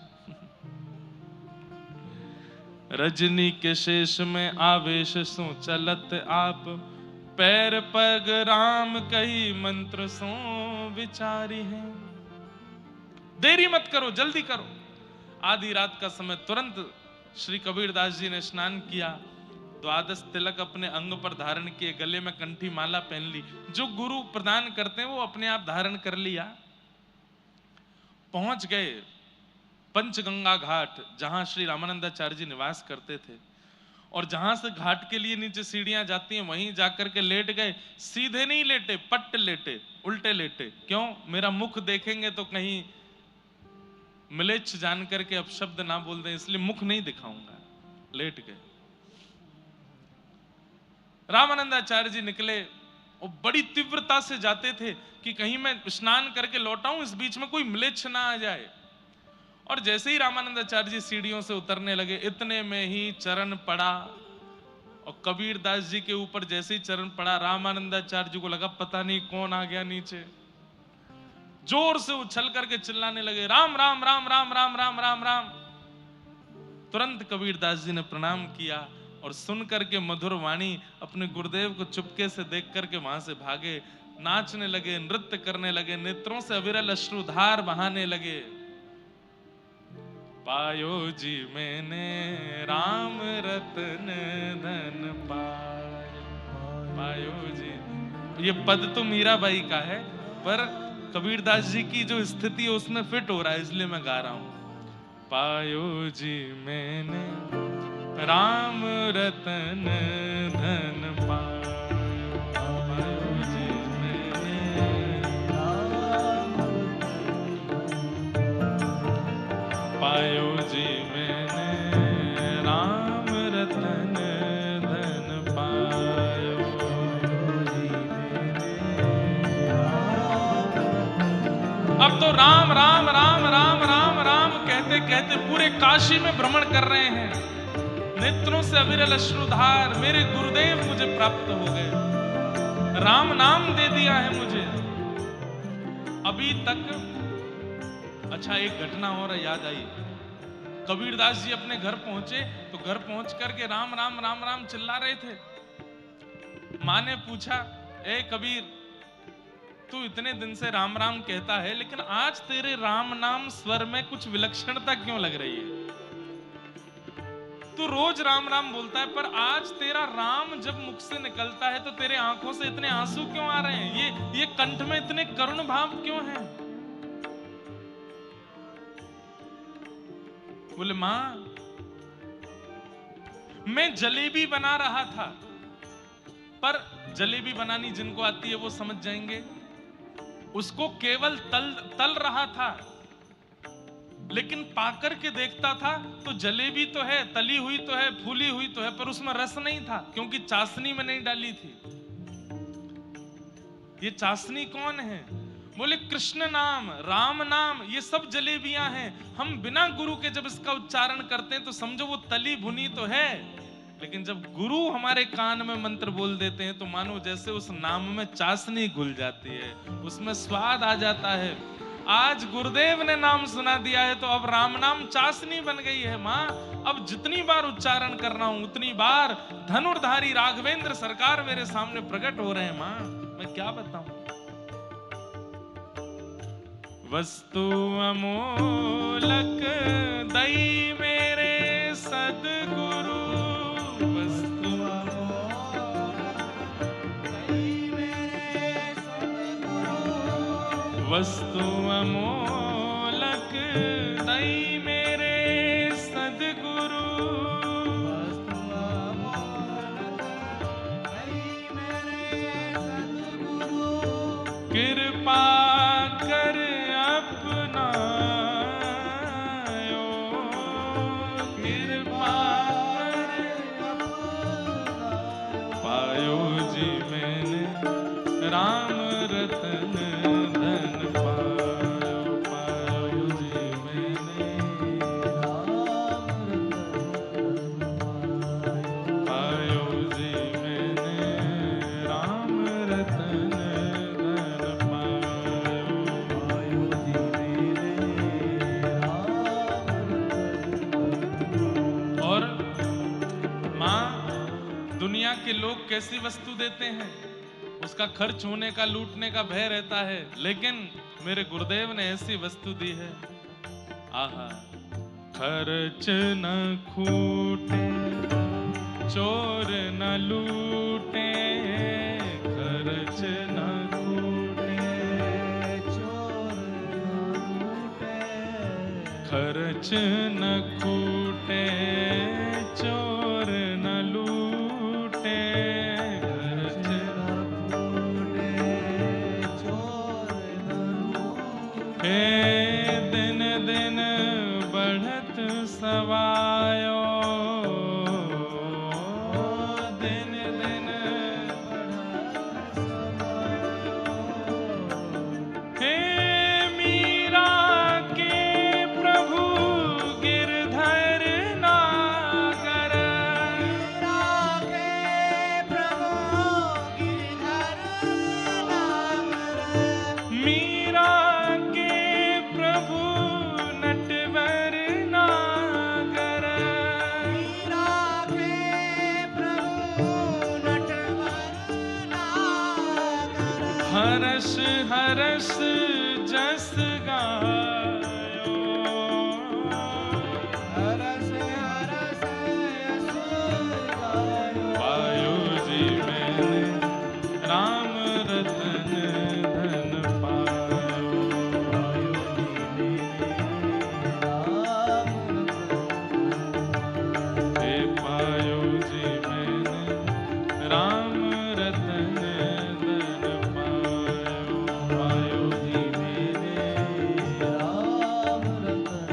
रजनी के शेष में आवेश सो चलत आप, पैर पग राम कही मंत्र सो विचारी है। देरी मत करो, जल्दी करो। आधी रात का समय, तुरंत श्री कबीरदास जी ने स्नान किया, 12 तिलक अपने अंग पर धारण किए, गले में कंठी माला पहन ली, जो गुरु प्रदान करते हैं वो अपने आप धारण कर लिया। पहुंच गए पंचगंगा घाट, जहां श्री रामानंदाचार्य जी निवास करते थे, और जहां से घाट के लिए नीचे सीढ़ियां जाती हैं वहीं जाकर के लेट गए। सीधे नहीं लेटे, पट्ट लेटे, उल्टे लेटे। क्यों? मेरा मुख देखेंगे तो कहीं म्लेच्छ जान करके अपशब्द ना बोल दें, इसलिए मुख नहीं दिखाऊंगा। लेट गए। रामानंदाचार्य जी निकले और बड़ी तीव्रता से जाते थे कि कहीं मैं स्नान करके लौटाऊं, इस बीच में कोई म्लेच्छ ना आ जाए। और जैसे ही रामानंदाचार्य जी सीढ़ियों से उतरने लगे, इतने में ही चरण पड़ा, और कबीरदास जी के ऊपर जैसे ही चरण पड़ा, रामानंदाचार्य जी को लगा पता नहीं कौन आ गया नीचे। जोर से उछल करके चिल्लाने लगे, राम राम राम राम राम राम राम राम। तुरंत कबीरदास जी ने प्रणाम किया और सुन करके मधुर वाणी अपने गुरुदेव को चुपके से देख करके वहां से भागे, नाचने लगे, नृत्य करने लगे, नेत्रों से अविरल अश्रुधार बहाने लगे। पायो जी मैंने राम रतन धन पायो जी। ये पद तो मीराबाई का है, पर कबीरदास जी की जो स्थिति है उसमें फिट हो रहा है, इसलिए मैं गा रहा हूं। पायो जी मैंने राम रतन धन पायो जी मैंने पायो जी मैंने राम राम राम राम राम राम कहते कहते पूरे काशी में भ्रमण कर रहे हैं। नेत्रों से अविरल अश्रुधार, मेरे गुरुदेव मुझे प्राप्त हो गए, राम नाम दे दिया है मुझे। अभी तक अच्छा एक घटना और याद आई। कबीरदास जी अपने घर पहुंचे तो घर पहुंच करके राम राम राम राम चिल्ला रहे थे। मां ने पूछा, ए कबीर, तू इतने दिन से राम राम कहता है, लेकिन आज तेरे राम नाम स्वर में कुछ विलक्षणता क्यों लग रही है? तू रोज राम राम बोलता है, पर आज तेरा राम जब मुख से निकलता है तो तेरे आंखों से इतने आंसू क्यों आ रहे हैं? ये कंठ में इतने करुण भाव क्यों हैं? बोले, मां, मैं जलेबी बना रहा था, पर जलेबी बनानी जिनको आती है वो समझ जाएंगे। उसको केवल तल रहा था, लेकिन पाकर के देखता था तो जलेबी तो है, तली हुई तो है, फूली हुई तो है, पर उसमें रस नहीं था, क्योंकि चाशनी में नहीं डाली थी। ये चाशनी कौन है? बोले, कृष्ण नाम, राम नाम, ये सब जलेबियां हैं। हम बिना गुरु के जब इसका उच्चारण करते हैं तो समझो वो तली भुनी तो है, लेकिन जब गुरु हमारे कान में मंत्र बोल देते हैं तो मानो जैसे उस नाम में चाशनी घुल जाती है, उसमें स्वाद आ जाता है। आज गुरुदेव ने नाम सुना दिया है तो अब राम नाम चाशनी बन गई है। मां, अब जितनी बार उच्चारण करना हूं उतनी बार धनुर्धारी राघवेंद्र सरकार मेरे सामने प्रकट हो रहे हैं। मां, मैं क्या बताऊं? वस्तु अमोलक दई मेरे सद्गुरु, वस्तु अमोलक दई मेरे सद्गुरु, कृपा कर अपनायो, कृपा कर पायो जी मैंने राम रतन धन पायो, पायो जी मैंने पायो जी मैंने राम रतन धन पायो, पायो जी मैंने राम। और मां, दुनिया के लोग कैसी वस्तु देते हैं, उसका खर्च होने का, लूटने का भय रहता है, लेकिन मेरे गुरुदेव ने ऐसी वस्तु दी है, आहा, खर्च न खूटे, चोर न लूटे, खर्च न खूटे, चोर न लूटे, खर्च न खूटे, चोर न लूटे, खर्च दिन दिन बढ़त सवायो, दिन दिन बढ़त सवायो। हे मीरा के प्रभु गिरधर नागर, मीरा के प्रभु गिरधर नागर, मीरा हरस हरस जस गायो, हरस हरस जस गायो, पायो जी मैंने राम रतन धन पायो, पायो जी मैंने राम रतन, पायो जी मैंने राम रतन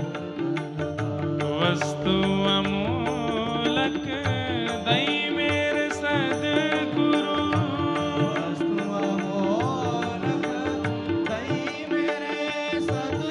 वस्तु अमोलक दई मेरे सद्गुरु, वस्तु अमोलक दई मेरे सद्गुरु,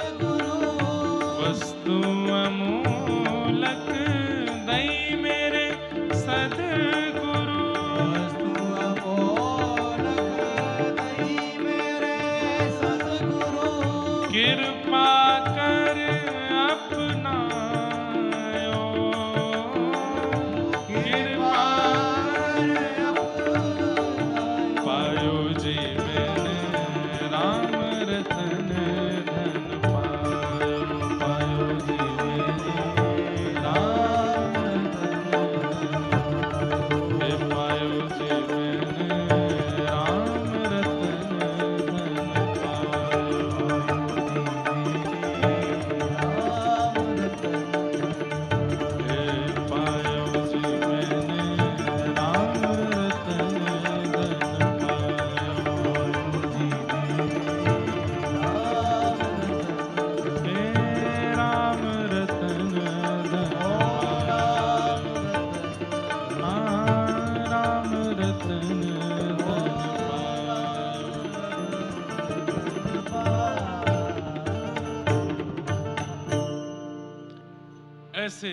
ऐसे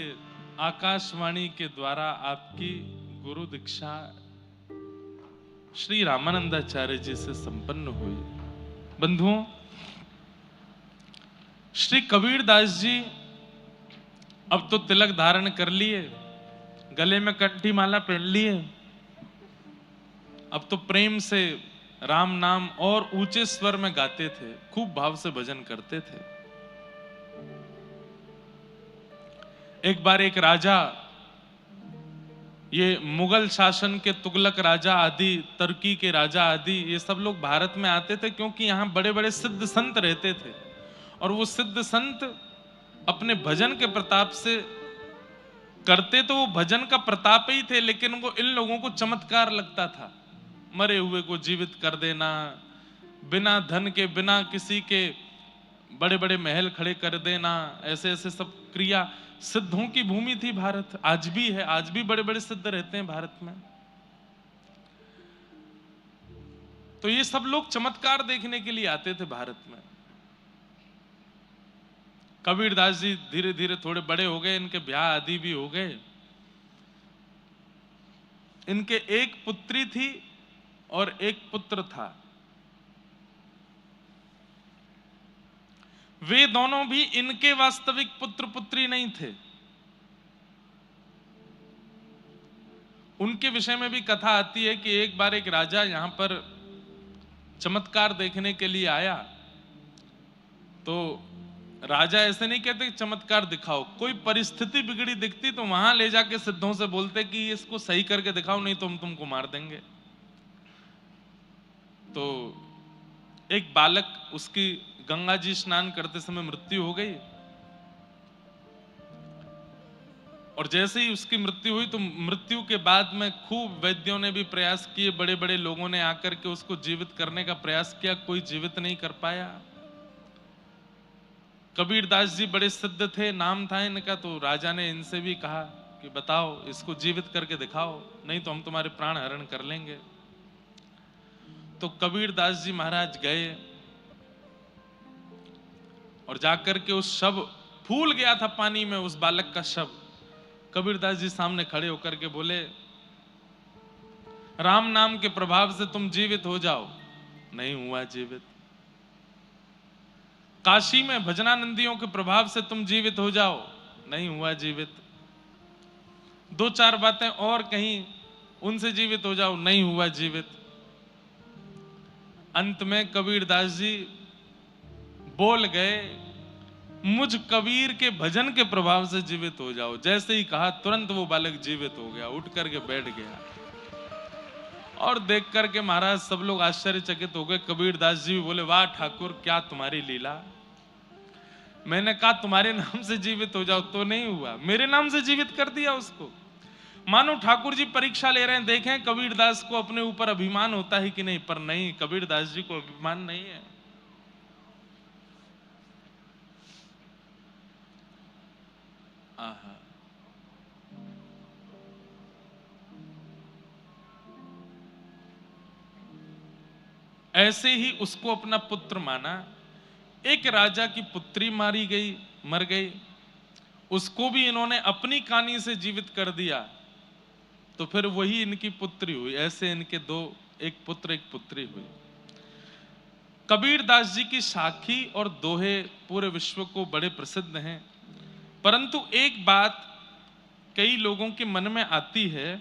आकाशवाणी के द्वारा आपकी गुरु दीक्षा श्री रामानंदाचार्य जी से संपन्न हुई। बंधुओं, श्री कबीरदास जी अब तो तिलक धारण कर लिए, गले में कंठी माला पहन लिए, अब तो प्रेम से राम नाम और ऊंचे स्वर में गाते थे, खूब भाव से भजन करते थे। एक बार एक राजा, ये मुगल शासन के तुगलक राजा आदि, तुर्की के राजा आदि, ये सब लोग भारत में आते थे क्योंकि यहाँ बड़े बड़े सिद्ध संत रहते थे, और वो सिद्ध संत अपने भजन के प्रताप से करते तो वो भजन का प्रताप ही थे, लेकिन वो इन लोगों को चमत्कार लगता था। मरे हुए को जीवित कर देना, बिना धन के, बिना किसी के बड़े बड़े महल खड़े कर देना, ऐसे ऐसे सब क्रिया। सिद्धों की भूमि थी भारत, आज भी है, आज भी बड़े बड़े सिद्ध रहते हैं भारत में। तो ये सब लोग चमत्कार देखने के लिए आते थे भारत में। कबीरदास जी धीरे धीरे थोड़े बड़े हो गए, इनके ब्याह आदि भी हो गए। इनके एक पुत्री थी और एक पुत्र था। वे दोनों भी इनके वास्तविक पुत्र पुत्री नहीं थे। उनके विषय में भी कथा आती है कि एक बार एक राजा यहां पर चमत्कार देखने के लिए आया, तो राजा ऐसे नहीं कहते चमत्कार दिखाओ, कोई परिस्थिति बिगड़ी दिखती तो वहां ले जाके सिद्धों से बोलते कि इसको सही करके दिखाओ, नहीं तो हम तुमको मार देंगे। तो एक बालक, उसकी गंगा जी स्नान करते समय मृत्यु हो गई, और जैसे ही उसकी मृत्यु हुई तो मृत्यु के बाद में खूब वैद्यों ने भी प्रयास किए, बड़े बड़े लोगों ने आकर के उसको जीवित करने का प्रयास किया, कोई जीवित नहीं कर पाया। कबीरदास जी बड़े सिद्ध थे, नाम था इनका, तो राजा ने इनसे भी कहा कि बताओ, इसको जीवित करके दिखाओ, नहीं तो हम तुम्हारे प्राण हरण कर लेंगे। तो कबीरदास जी महाराज गए और जाकर के उस शव, फूल गया था पानी में उस बालक का शव, कबीरदास जी सामने खड़े होकर के बोले, राम नाम के प्रभाव से तुम जीवित हो जाओ। नहीं हुआ जीवित। काशी में भजनानंदियों के प्रभाव से तुम जीवित हो जाओ। नहीं हुआ जीवित। दो चार बातें और कहीं, उनसे जीवित हो जाओ। नहीं हुआ जीवित। अंत में कबीरदास जी बोल गए, मुझ कबीर के भजन के प्रभाव से जीवित हो जाओ। जैसे ही कहा तुरंत वो बालक जीवित हो गया, उठ करके बैठ गया। और देख करके महाराज सब लोग आश्चर्यचकित हो गए। कबीरदास जी भी बोले, वाह ठाकुर, क्या तुम्हारी लीला। मैंने कहा तुम्हारे नाम से जीवित हो जाओ, तो नहीं हुआ, मेरे नाम से जीवित कर दिया उसको। मानो ठाकुर जी परीक्षा ले रहे हैं, देखें कबीरदास को अपने ऊपर अभिमान होता है कि नहीं। पर नहीं, कबीरदास जी को अभिमान नहीं है। आहा, ऐसे ही उसको अपना पुत्र माना। एक राजा की पुत्री मारी गई, मर गई, उसको भी इन्होंने अपनी कानी से जीवित कर दिया, तो फिर वही इनकी पुत्री हुई। ऐसे इनके दो, एक पुत्र एक पुत्री हुई। कबीरदास जी की साखी और दोहे पूरे विश्व को बड़े प्रसिद्ध हैं, परंतु एक बात कई लोगों के मन में आती है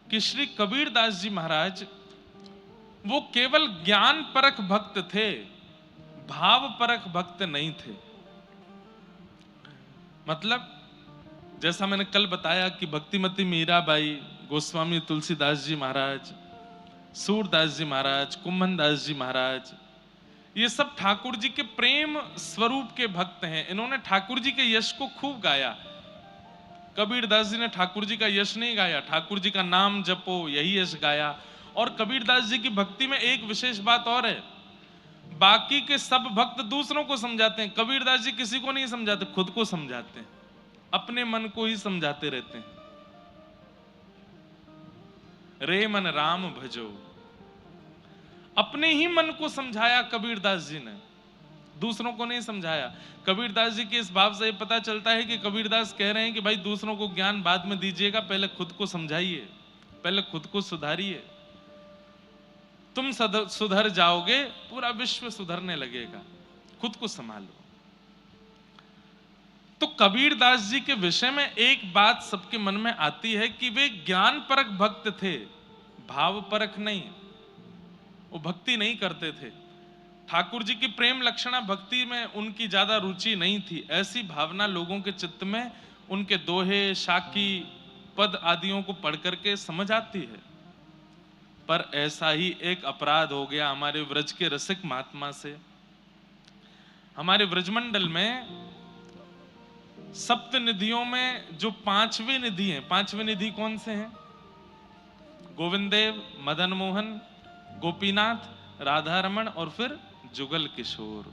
कि श्री कबीरदास जी महाराज वो केवल ज्ञान परख भक्त थे, भाव परख भक्त नहीं थे। मतलब जैसा मैंने कल बताया कि भक्तिमती मीराबाई, गोस्वामी तुलसीदास जी महाराज, सूरदास जी महाराज, कुंभनदास जी महाराज, ये सब ठाकुर जी के प्रेम स्वरूप के भक्त हैं। इन्होंने ठाकुर जी के यश को खूब गाया। कबीरदास जी ने ठाकुर जी का यश नहीं गाया, ठाकुर जी का नाम जपो, यही यश गाया। और कबीरदास जी की भक्ति में एक विशेष बात और है, बाकी के सब भक्त दूसरों को समझाते हैं, कबीरदास जी किसी को नहीं समझाते, खुद को समझाते हैं, अपने मन को ही समझाते रहते हैं। रे मन राम भजो, अपने ही मन को समझाया कबीरदास जी ने, दूसरों को नहीं समझाया। कबीरदास जी के इस भाव से पता चलता है कि कबीरदास कह रहे हैं कि भाई दूसरों को ज्ञान बाद में दीजिएगा, पहले खुद को समझाइए, पहले खुद को सुधारिए। तुम सुधर जाओगे, पूरा विश्व सुधरने लगेगा। खुद को संभालो। तो कबीरदास जी के विषय में एक बात सबके मन में आती है कि वे ज्ञान परक भक्त थे, भाव परक नहीं। वो भक्ति नहीं करते थे। ठाकुर जी की प्रेम लक्षणा भक्ति में उनकी ज्यादा रुचि नहीं थी। ऐसी भावना लोगों के चित्त में उनके दोहे, शाकी, पद आदियों को पढ़ करके समझ आती है। पर ऐसा ही एक अपराध हो गया हमारे व्रज के रसिक महात्मा से। हमारे व्रजमंडल में सप्त निधियों में जो पांचवी निधि हैं, पांचवी निधि कौन से हैं? गोविंद देव, मदन मोहन, गोपीनाथ, राधा रमण और फिर जुगल किशोर।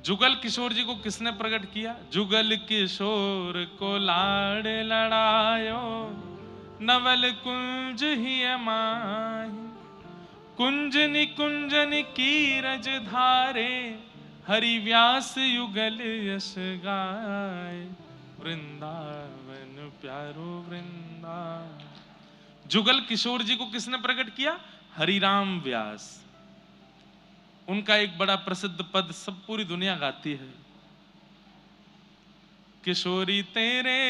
जुगल किशोर जी को किसने प्रकट किया? जुगल किशोर को लाड़ लड़ायो, नवल कुंज ही माही, कुंज निकुंजन की रज धारे, हरि व्यास युगल यश गाय, वृंदावन प्यारो वृंदावन। जुगल किशोर जी को किसने प्रकट किया? हरिराम व्यास। उनका एक बड़ा प्रसिद्ध पद सब पूरी दुनिया गाती है। किशोरी तेरे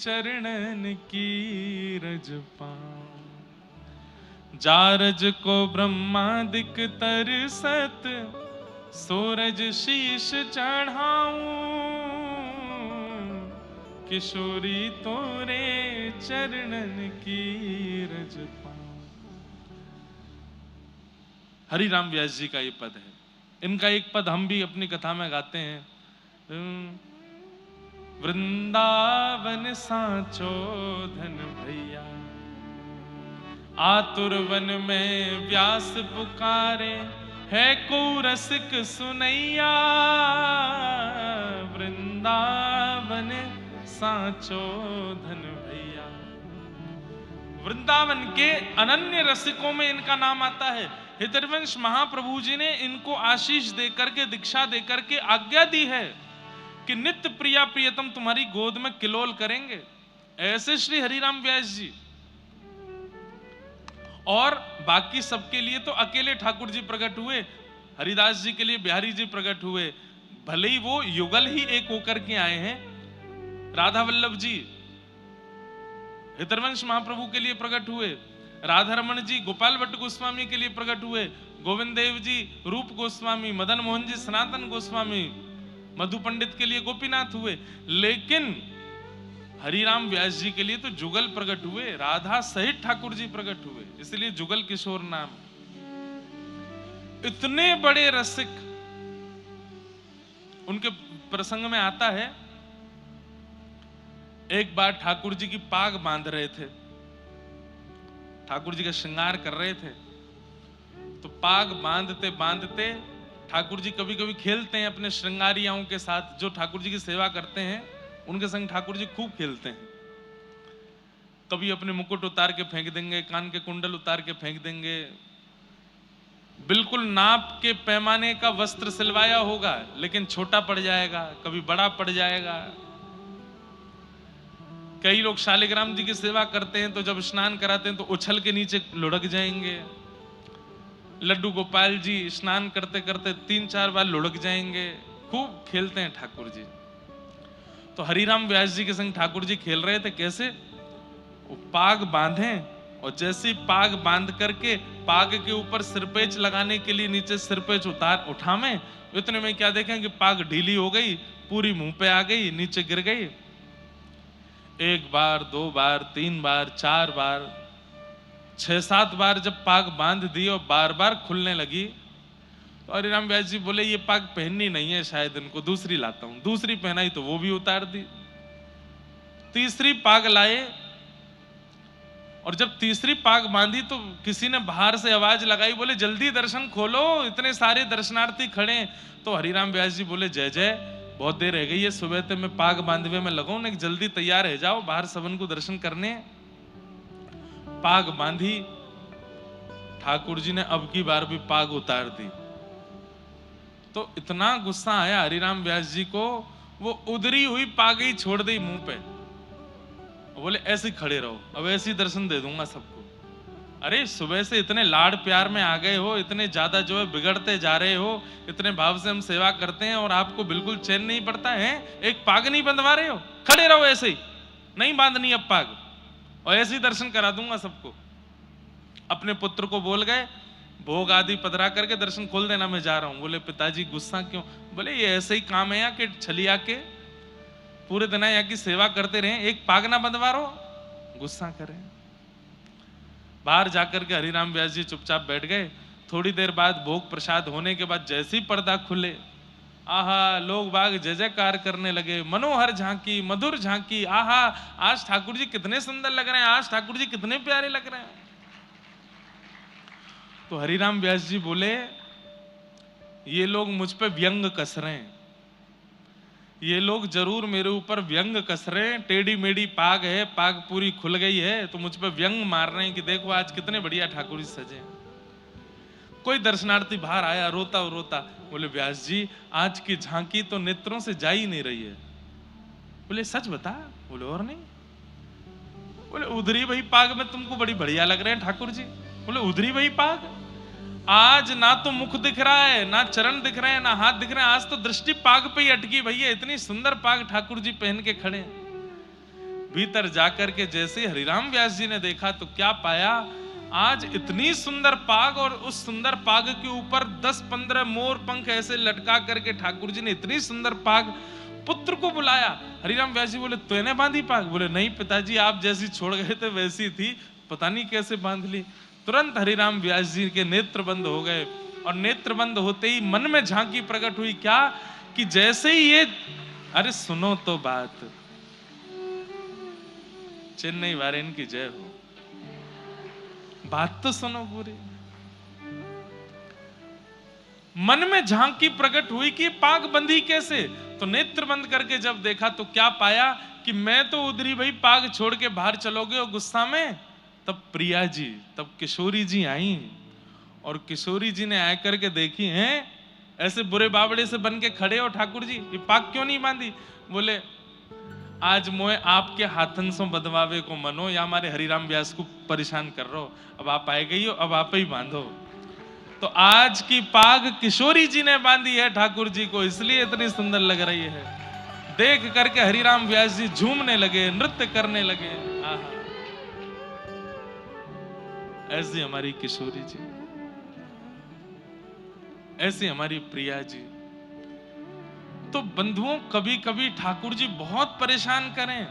चरणन की रज पाऊं, जारज को ब्रह्मादिक तरसत, सूरज शीश चढ़ाऊं, किशोरी तोरे चरणन की रज पाऊं। हरिराम व्यास जी का ये पद है। इनका एक पद हम भी अपनी कथा में गाते हैं। वृंदावन सांचो धन भैया, आतुर वन में व्यास पुकारे, है को रसिक सुनैया, वृंदावन सांचो धन भैया। वृंदावन के अनन्य रसिकों में इनका नाम आता है। हितवंश महाप्रभु जी ने इनको आशीष देकर के, दीक्षा देकर के आज्ञा दी है कि नित्य प्रिया प्रियतम तुम्हारी गोद में किलोल करेंगे। ऐसे श्री हरिराम व्यास जी। और बाकी सबके लिए तो अकेले ठाकुर जी प्रकट हुए, हरिदास जी के लिए बिहारी जी प्रकट हुए। भले ही वो युगल ही एक होकर के आए हैं। राधा वल्लभ जी हितवंश महाप्रभु के लिए प्रकट हुए, राधा रमण जी गोपाल भट्ट गोस्वामी के लिए प्रकट हुए, गोविंद देव जी रूप गोस्वामी, मदन मोहन जी सनातन गोस्वामी, मधु पंडित के लिए गोपीनाथ हुए। लेकिन हरिराम व्यास जी के लिए तो जुगल प्रकट हुए, राधा सहित ठाकुर जी प्रकट हुए, इसलिए जुगल किशोर नाम। इतने बड़े रसिक। उनके प्रसंग में आता है, एक बार ठाकुर जी की पाग बांध रहे थे, ठाकुर जी का श्रृंगार कर रहे थे। तो पाग बांधते बांधते ठाकुर जी कभी कभी खेलते हैं अपने श्रृंगारियाओं के साथ। जो ठाकुर जी की सेवा करते हैं उनके संग ठाकुर जी खूब खेलते हैं। कभी अपने मुकुट उतार के फेंक देंगे, कान के कुंडल उतार के फेंक देंगे। बिल्कुल नाप के पैमाने का वस्त्र सिलवाया होगा लेकिन छोटा पड़ जाएगा, कभी बड़ा पड़ जाएगा। कई लोग शालिग्राम जी की सेवा करते हैं तो जब स्नान कराते हैं तो उछल के नीचे लुढ़क जाएंगे। लड्डू गोपाल जी स्नान करते करते 3-4 बार लुढ़क जाएंगे। खूब खेलते हैं ठाकुर जी। तो हरिराम व्यास जी के संग ठाकुर जी खेल रहे थे। कैसे? वो पाग बांधे और जैसे पाग बांध करके पाग के ऊपर सिरपेच लगाने के लिए नीचे सिरपेच उठावे, इतने में क्या देखें कि पाग ढीली हो गई, पूरी मुंह पे आ गई, नीचे गिर गई। 1 बार 2 बार 3 बार 4 बार 6-7 बार जब पाग बांध दी और बार बार खुलने लगी तो हरिराम व्यास जी बोले ये पाग पहननी नहीं है, शायद इनको दूसरी लाता हूं। दूसरी पहनाई तो वो भी उतार दी। तीसरी पाग लाए और जब तीसरी पाग बांधी तो किसी ने बाहर से आवाज लगाई, बोले जल्दी दर्शन खोलो, इतने सारे दर्शनार्थी खड़े। तो हरिराम व्यास जी बोले जय जय, बहुत देर रह गई है, सुबह तक मैं पाग बांधवे में लगाऊं ना, जल्दी तैयार रह जाओ, बाहर सबन को दर्शन करने। पाग बांधी, ठाकुर जी ने अब की बार भी पाग उतार दी। तो इतना गुस्सा आया हरिराम व्यास जी को, वो उधरी हुई पागई छोड़ दी मुंह पे, बोले ऐसे खड़े रहो, अब ऐसे ही दर्शन दे दूंगा सबको। अरे सुबह से इतने लाड प्यार में आ गए हो, इतने ज्यादा जो है बिगड़ते जा रहे हो, इतने भाव से हम सेवा करते हैं और आपको बिल्कुल चैन नहीं पड़ता है, एक पाग नहीं बंधवा रहे हो, खड़े रहो ऐसे ही, नहीं बांधनी अब पाग, और ऐसे ही दर्शन करा दूंगा सबको। अपने पुत्र को बोल गए, भोग आदि पधरा करके दर्शन खोल देना, मैं जा रहा हूं। बोले पिताजी गुस्सा क्यों? बोले ये ऐसे ही काम है यहाँ के, छलिया के पूरे दिन यहाँ की सेवा करते रहे, एक पाग ना बंधवा रहो, गुस्सा करें। बाहर जाकर के हरिराम व्यास जी चुपचाप बैठ गए। थोड़ी देर बाद भोग प्रसाद होने के बाद जैसे ही पर्दा खुले, आहा, लोग बाग जय जयकार करने लगे, मनोहर झांकी, मधुर झांकी, आहा, आज ठाकुर जी कितने सुंदर लग रहे हैं, आज ठाकुर जी कितने प्यारे लग रहे हैं। तो हरिराम व्यास जी बोले, ये लोग मुझ पे व्यंग कस रहे हैं, ये लोग जरूर मेरे ऊपर व्यंग कस रहे हैं, टेढ़ी मेढ़ी पाग है, पाग पूरी खुल गई है, तो मुझ पे व्यंग मार रहे हैं कि देखो आज कितने बढ़िया ठाकुर जी सजे। कोई दर्शनार्थी बाहर आया रोता रोता, बोले व्यास जी आज की झांकी तो नेत्रों से जा ही नहीं रही है। बोले सच बता? बोले और नहीं। बोले उधरी वही पाग में तुमको बड़ी बढ़िया लग रहे हैं ठाकुर जी। बोले उधरी वही पाग, आज ना तो मुख दिख रहा है, ना चरण दिख रहे हैं, ना हाथ दिख रहे हैं, आज तो दृष्टि पाग पे ही अटकी भैया, इतनी सुंदर पाग ठाकुर जी पहन के खड़े। भीतर जाकर के जैसे हरिराम व्यास जी ने देखा तो क्या पाया, आज इतनी सुंदर पाग, और उस सुंदर पाग के ऊपर 10-15 मोर पंख ऐसे लटका करके ठाकुर जी ने इतनी सुंदर पाग। पुत्र को बुलाया, हरिराम व्यास जी बोले तूने बांधी पाग? बोले नहीं पिताजी, आप जैसी छोड़ गए थे वैसी थी, पता नहीं कैसे बांध ली। तुरंत हरिराम व्यास जी के नेत्र बंद हो गए, और नेत्र बंद होते ही मन में झांकी प्रकट हुई, क्या कि जैसे ही ये, अरे सुनो तो बात, चेन्नई वारेन की जय हो, बात तो सुनो पूरी। मन में झांकी प्रकट हुई कि पाग बंधी कैसे, तो नेत्र बंद करके जब देखा तो क्या पाया कि मैं तो उधरी भाई पाग छोड़ के बाहर चलोगे और गुस्सा में। तब प्रिया जी, तब किशोरी जी आई, और किशोरी जी ने आकर के देखी, हैं ऐसे बुरे बावड़े से बन के खड़े हो ठाकुर जी, ये पाग क्यों नहीं बांधी? बोले आज मोए आपके हाथन से बदवावे को मनो, या हमारे हरिराम व्यास को परेशान कर रहे हो, अब आप आए गई हो, अब आप ही बांधो। तो आज की पाग किशोरी जी ने बांधी है ठाकुर जी को, इसलिए इतनी सुंदर लग रही है। देख करके हरिराम व्यास जी झूमने लगे, नृत्य करने लगे। आहा, ऐसी हमारी किशोरी जी, ऐसी हमारी प्रिया जी। तो बंधुओं, कभी कभी ठाकुर जी बहुत परेशान करें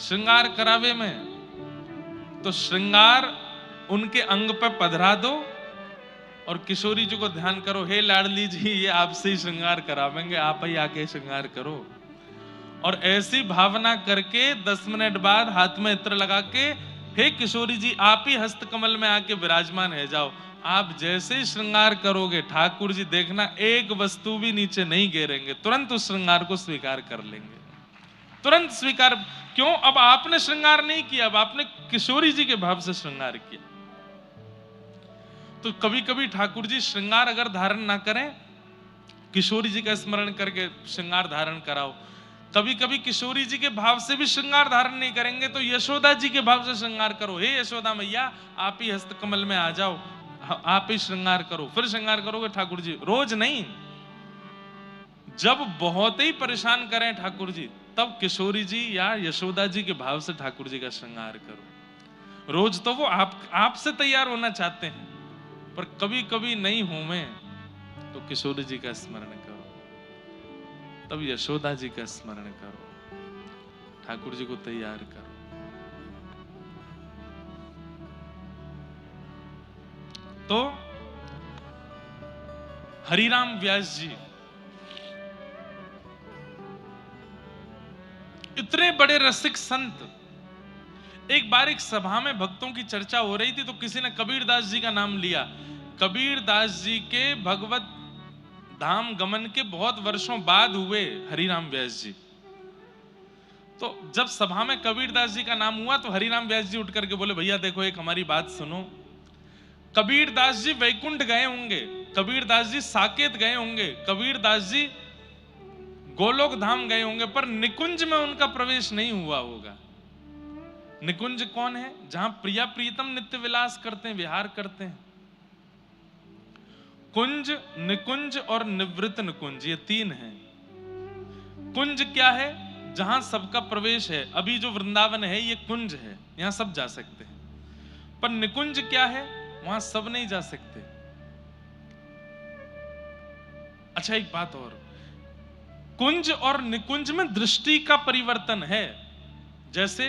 श्रृंगार करावे में, तो श्रृंगार उनके अंग पे पधरा दो, और किशोरी जी को ध्यान करो, हे लाडली जी ये आपसे ही श्रृंगार करावेंगे, आप ही आके श्रृंगार करो। और ऐसी भावना करके 10 मिनट बाद हाथ में इत्र लगा के, हे किशोरी जी आप ही हस्त कमल में आके विराजमान है जाओ। आप जैसे ही श्रृंगार करोगे ठाकुर जी देखना एक वस्तु भी नीचे नहीं गिरेंगे, तुरंत उस श्रृंगार को स्वीकार कर लेंगे, तुरंत स्वीकार। क्यों? अब आपने श्रृंगार नहीं किया, अब आपने किशोरी जी के भाव से श्रृंगार किया। तो कभी कभी ठाकुर जी श्रृंगार अगर धारण ना करें, किशोरी जी का स्मरण करके श्रृंगार धारण कराओ। कभी कभी किशोरी जी के भाव से भी श्रृंगार धारण नहीं करेंगे, तो यशोदा जी के भाव से श्रृंगार करो, हे यशोदा मैया आप ही हस्त कमल में आ जाओ, आप ही श्रृंगार करो। फिर श्रृंगार करोगे ठाकुर जी, रोज नहीं। जब बहुत ही परेशान करें ठाकुर जी, तब किशोरी जी या यशोदा जी के भाव से ठाकुर जी का श्रृंगार करो। रोज तो वो आपसे तैयार होना चाहते हैं, पर कभी कभी नहीं हूं मैं, तो किशोरी जी का स्मरण करो, तब यशोदा जी का स्मरण करो, ठाकुर जी को तैयार करो। तो हरिराम व्यास जी इतने बड़े रसिक संत। एक बार एक सभा में भक्तों की चर्चा हो रही थी, तो किसी ने कबीरदास जी का नाम लिया। कबीरदास जी के भगवत धाम गमन के बहुत वर्षों बाद हुए हरिराम व्यास जी। तो जब सभा में कबीरदास जी का नाम हुआ, तो हरिराम व्यास जी उठ करके बोले, भैया देखो एक हमारी बात सुनो। कबीरदास जी वैकुंठ गए होंगे, कबीरदास जी साकेत गए होंगे, कबीरदास जी गोलोक धाम गए होंगे, पर निकुंज में उनका प्रवेश नहीं हुआ होगा। निकुंज कौन है? जहां प्रिया प्रीतम नित्य विलास करते हैं, विहार करते हैं। कुंज, निकुंज और निवृत्त निकुंज, ये तीन हैं। कुंज क्या है? जहां सबका प्रवेश है। अभी जो वृंदावन है ये कुंज है, यहां सब जा सकते हैं। पर निकुंज क्या है? वहां सब नहीं जा सकते। अच्छा, एक बात और, कुंज और निकुंज में दृष्टि का परिवर्तन है। जैसे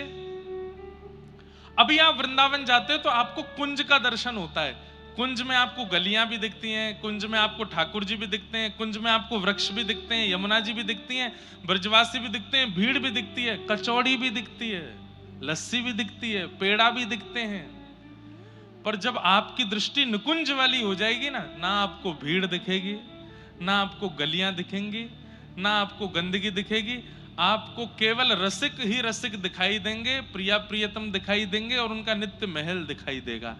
अभी आप वृंदावन जाते हो तो आपको कुंज का दर्शन होता है। कुंज में आपको गलियां भी दिखती हैं, कुंज में आपको ठाकुर जी भी दिखते हैं, कुंज में आपको वृक्ष भी दिखते हैं, यमुना जी भी दिखती हैं, ब्रजवासी भी दिखते हैं, भीड़ भी दिखती है, कचौड़ी भी दिखती है, लस्सी भी दिखती है, पेड़ा भी दिखते हैं। पर जब आपकी दृष्टि निकुंज वाली हो जाएगी ना आपको भीड़ दिखेगी, ना आपको गलियां दिखेंगी, ना आपको गंदगी दिखेगी। आपको केवल रसिक ही रसिक दिखाई देंगे, प्रिया प्रियतम दिखाई देंगे और उनका नित्य महल दिखाई देगा।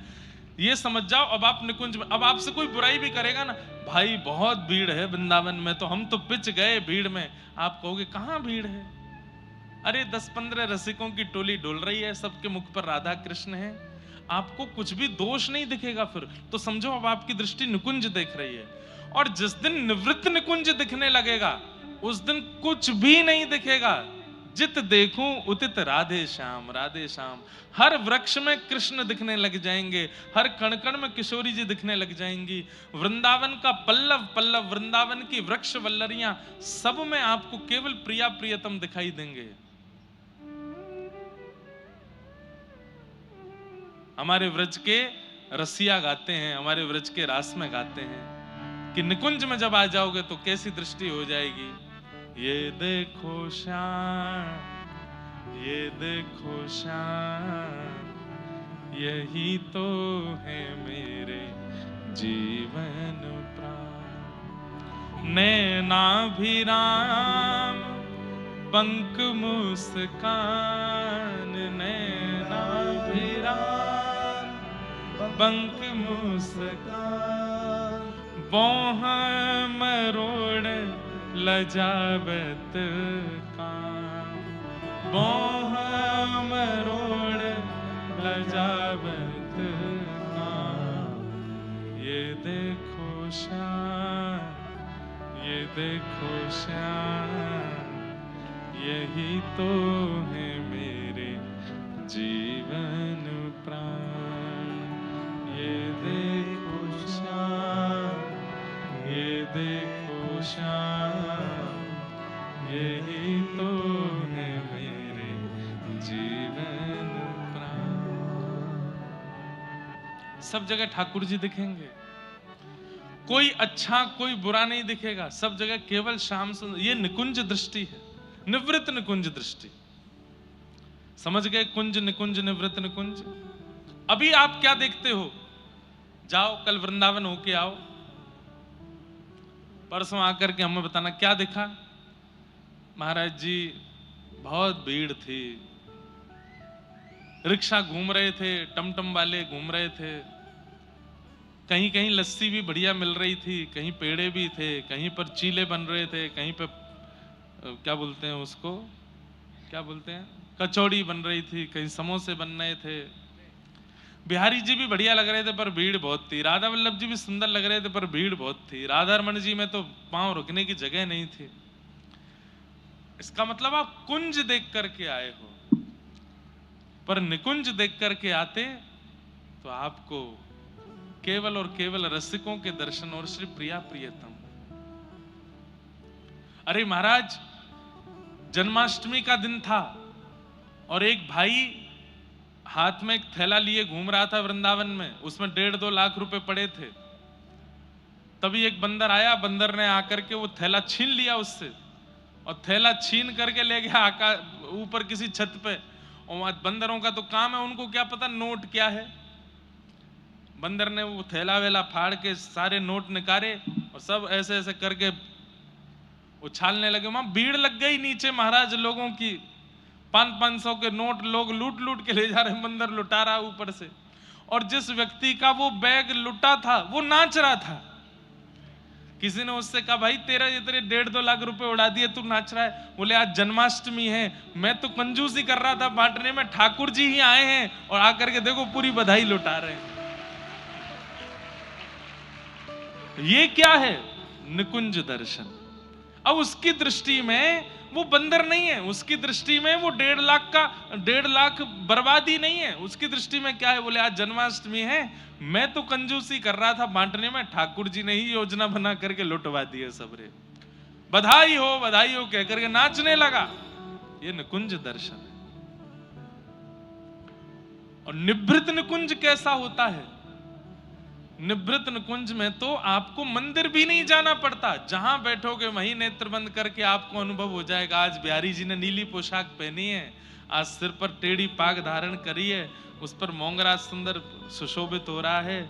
ये समझ जाओ। अब आप निकुंज में, अब आपसे कोई बुराई भी करेगा ना, भाई बहुत भीड़ है वृंदावन में, तो हम तो पिच गए भीड़ में, आप कहोगे कहां भीड़ है? अरे 10-15 रसिकों की टोली डोल रही है, सबके मुख पर राधा कृष्ण है, आपको कुछ भी दोष नहीं दिखेगा। फिर तो समझो अब आपकी दृष्टि निकुंज देख रही है। और जिस दिन निवृत्त निकुंज दिखने लगेगा उस दिन कुछ भी नहीं दिखेगा। जित देखूं उतित राधे श्याम, राधे श्याम। हर वृक्ष में कृष्ण दिखने लग जाएंगे, हर कण कण में किशोरी जी दिखने लग जाएंगी। वृंदावन का पल्लव पल्लव, वृंदावन की वृक्ष वल्लरियां, सब में आपको केवल प्रिया प्रियतम दिखाई देंगे। हमारे व्रज के रसिया गाते हैं, हमारे व्रज के रास में गाते हैं कि निकुंज में जब आ जाओगे तो कैसी दृष्टि हो जाएगी। ये देखो श्याम, ये देखो श्याम, यही तो है मेरे जीवन प्राण। नैनाभिराम पंख मुस्कान, नैनाभिराम पंख मुस्कान। बोह मरोड़ लजावत काम, बोह मरोड़ लजावत काम। ये देखो श्याम, ये देखो श्याम, यही तो है मेरे जीवन प्राण। ये देखो श्याम, ये देखो श्याम, यही तो है मेरे जीवन प्राण। सब जगह ठाकुर जी दिखेंगे, कोई अच्छा कोई बुरा नहीं दिखेगा, सब जगह केवल श्याम सुंदर। ये निकुंज दृष्टि है, निवृत्त निकुंज दृष्टि। समझ गए? कुंज निकुंज निवृत्त निकुंज। अभी आप क्या देखते हो? जाओ कल वृंदावन होके आओ, परसों आकर के हमें बताना क्या दिखा। महाराज जी बहुत भीड़ थी, रिक्शा घूम रहे थे, टमटम वाले घूम रहे थे, कहीं कहीं लस्सी भी बढ़िया मिल रही थी, कहीं पेड़े भी थे, कहीं पर चीले बन रहे थे, कहीं पर क्या बोलते हैं उसको, क्या बोलते हैं, कचौड़ी बन रही थी, कहीं समोसे बन रहे थे। बिहारी जी भी बढ़िया लग रहे थे पर भीड़ बहुत थी। राधा वल्लभ जी भी सुंदर लग रहे थे पर भीड़ बहुत थी। राधा रमन जी में तो पांव रुकने की जगह नहीं थी। इसका मतलब आप कुंज देख करके आए हो, पर निकुंज देख करके आते तो आपको केवल और केवल रसिकों के दर्शन और श्री प्रिया प्रियतम। अरे महाराज, जन्माष्टमी का दिन था और एक भाई हाथ में एक थैला लिए घूम रहा था वृंदावन में, उसमें 1.5-2 लाख रुपए पड़े थे। तभी एक बंदर आया, बंदर ने आकर के वो थैला छीन लिया उससे, और थैला छीन करके ले गया आकाश ऊपर किसी छत पे। और बंदरों का तो काम है, उनको क्या पता नोट क्या है। बंदर ने वो थैला वेला फाड़ के सारे नोट निकाले और सब ऐसे ऐसे करके उछालने लगे। वहां भीड़ लग गई नीचे महाराज लोगों की, 500-500 के नोट लोग लूट लूट के ले जा रहे, बंदर लुटा रहा ऊपर से। और जिस व्यक्ति का वो बैग लुटा था वो नाच रहा था, किसी ने उससे कहा भाई तेरा इतने 1.5-2 लाख रुपए उड़ा दिए, तू नाच रहा है। बोले आज जन्माष्टमी है, मैं तो कंजूसी कर रहा था बांटने में, ठाकुर जी ही आए हैं और आकर के देखो पूरी बधाई लुटा रहे हैं। ये क्या है? निकुंज दर्शन। अब उसकी दृष्टि में वो बंदर नहीं है, उसकी दृष्टि में वो 1.5 लाख बर्बादी नहीं है। उसकी दृष्टि में क्या है? बोले आज जन्माष्टमी है, मैं तो कंजूसी कर रहा था बांटने में, ठाकुर जी ने ही योजना बना करके लुटवा दिए सबरे, बधाई हो कह करके नाचने लगा। ये निकुंज दर्शन है। और निभृत निकुंज कैसा होता है? निभृत निकुंज में तो आपको मंदिर भी नहीं जाना पड़ता, जहां बैठोगे वहीं नेत्र बंद करके आपको अनुभव हो जाएगा। आज बिहारी जी ने नीली पोशाक पहनी है, आज सिर पर टेढ़ी पाग धारण करी है, उस पर मोंगरा सुंदर सुशोभित हो रहा है।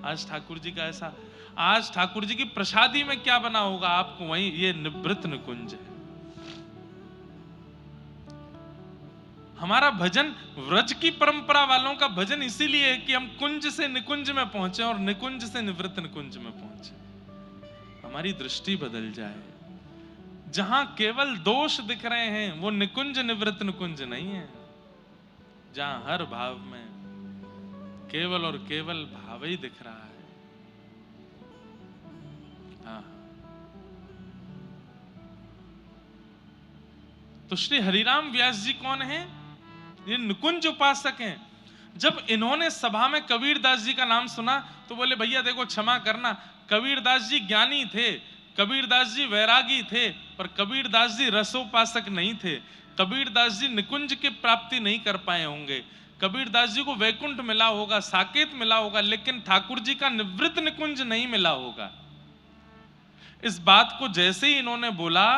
आज ठाकुर जी का ऐसा, आज ठाकुर जी की प्रसादी में क्या बना होगा आपको वहीं, ये निभृत निकुंज है। हमारा भजन, व्रज की परंपरा वालों का भजन इसीलिए है कि हम कुंज से निकुंज में पहुंचे और निकुंज से निवृत्त निकुंज में पहुंचे। हमारी दृष्टि बदल जाए। जहां केवल दोष दिख रहे हैं वो निकुंज निवृत्त निकुंज नहीं है। जहां हर भाव में केवल और केवल भाव ही दिख रहा है। हाँ। तो श्री हरिराम व्यास जी कौन है? ये निकुंज उपासक हैं। जब इन्होंने सभा में कबीरदास जी का नाम सुना तो बोले भैया देखो क्षमा करना, कबीरदास जी ज्ञानी थे, कबीरदास जी वैरागी थे, पर कबीरदास जी रसोपासक नहीं थे। कबीरदास जी निकुंज की प्राप्ति नहीं कर पाए होंगे। कबीरदास जी को वैकुंठ मिला होगा, साकेत मिला होगा, लेकिन ठाकुर जी का निवृत्त निकुंज नहीं मिला होगा। इस बात को जैसे ही इन्होंने बोला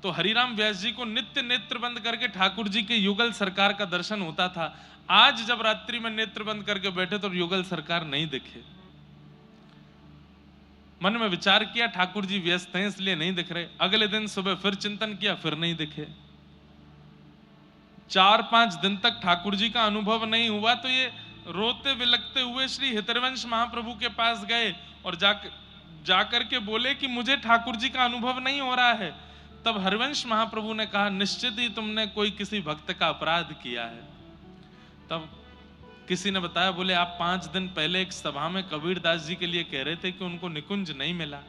तो हरिराम व्यास जी को नित्य नेत्र बंद करके ठाकुर जी के युगल सरकार का दर्शन होता था। आज जब रात्रि में नेत्र बंद करके बैठे तो युगल सरकार नहीं दिखे। मन में विचार किया ठाकुर जी व्यस्त हैं इसलिए नहीं दिख रहे। अगले दिन सुबह फिर चिंतन किया, फिर नहीं दिखे। 4-5 दिन तक ठाकुर जी का अनुभव नहीं हुआ तो ये रोते बिलखते हुए श्री हितरवंश महाप्रभु के पास गए और जाकर के बोले कि मुझे ठाकुर जी का अनुभव नहीं हो रहा है। तब हरिवंश महाप्रभु ने कहा निश्चित ही तुमने कोई किसी भक्त का अपराध किया है। तब किसी ने बताया, बोले आप 5 दिन पहले एक सभा में कबीरदास जी के लिए कह रहे थे कि उनको निकुंज नहीं मिला।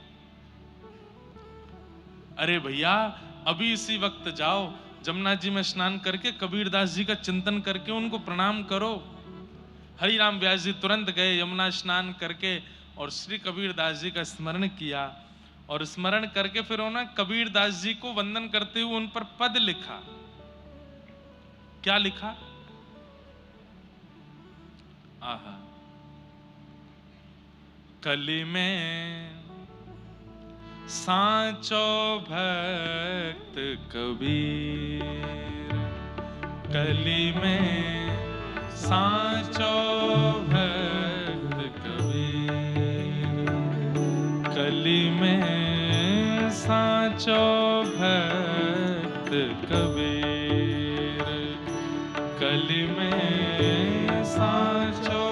अरे भैया अभी इसी वक्त जाओ, जमुना जी में स्नान करके कबीरदास जी का चिंतन करके उनको प्रणाम करो। हरिराम व्यास जी तुरंत गए, यमुना स्नान करके और श्री कबीरदास जी का स्मरण किया और स्मरण करके फिर उन्होंने कबीरदास जी को वंदन करते हुए उन पर पद लिखा। क्या लिखा? आहा, कली में सांचो भक्त कबीर, कली में सांचो भक्त कबीर, कली में सांचो भक्त कबीर, कली में सांचो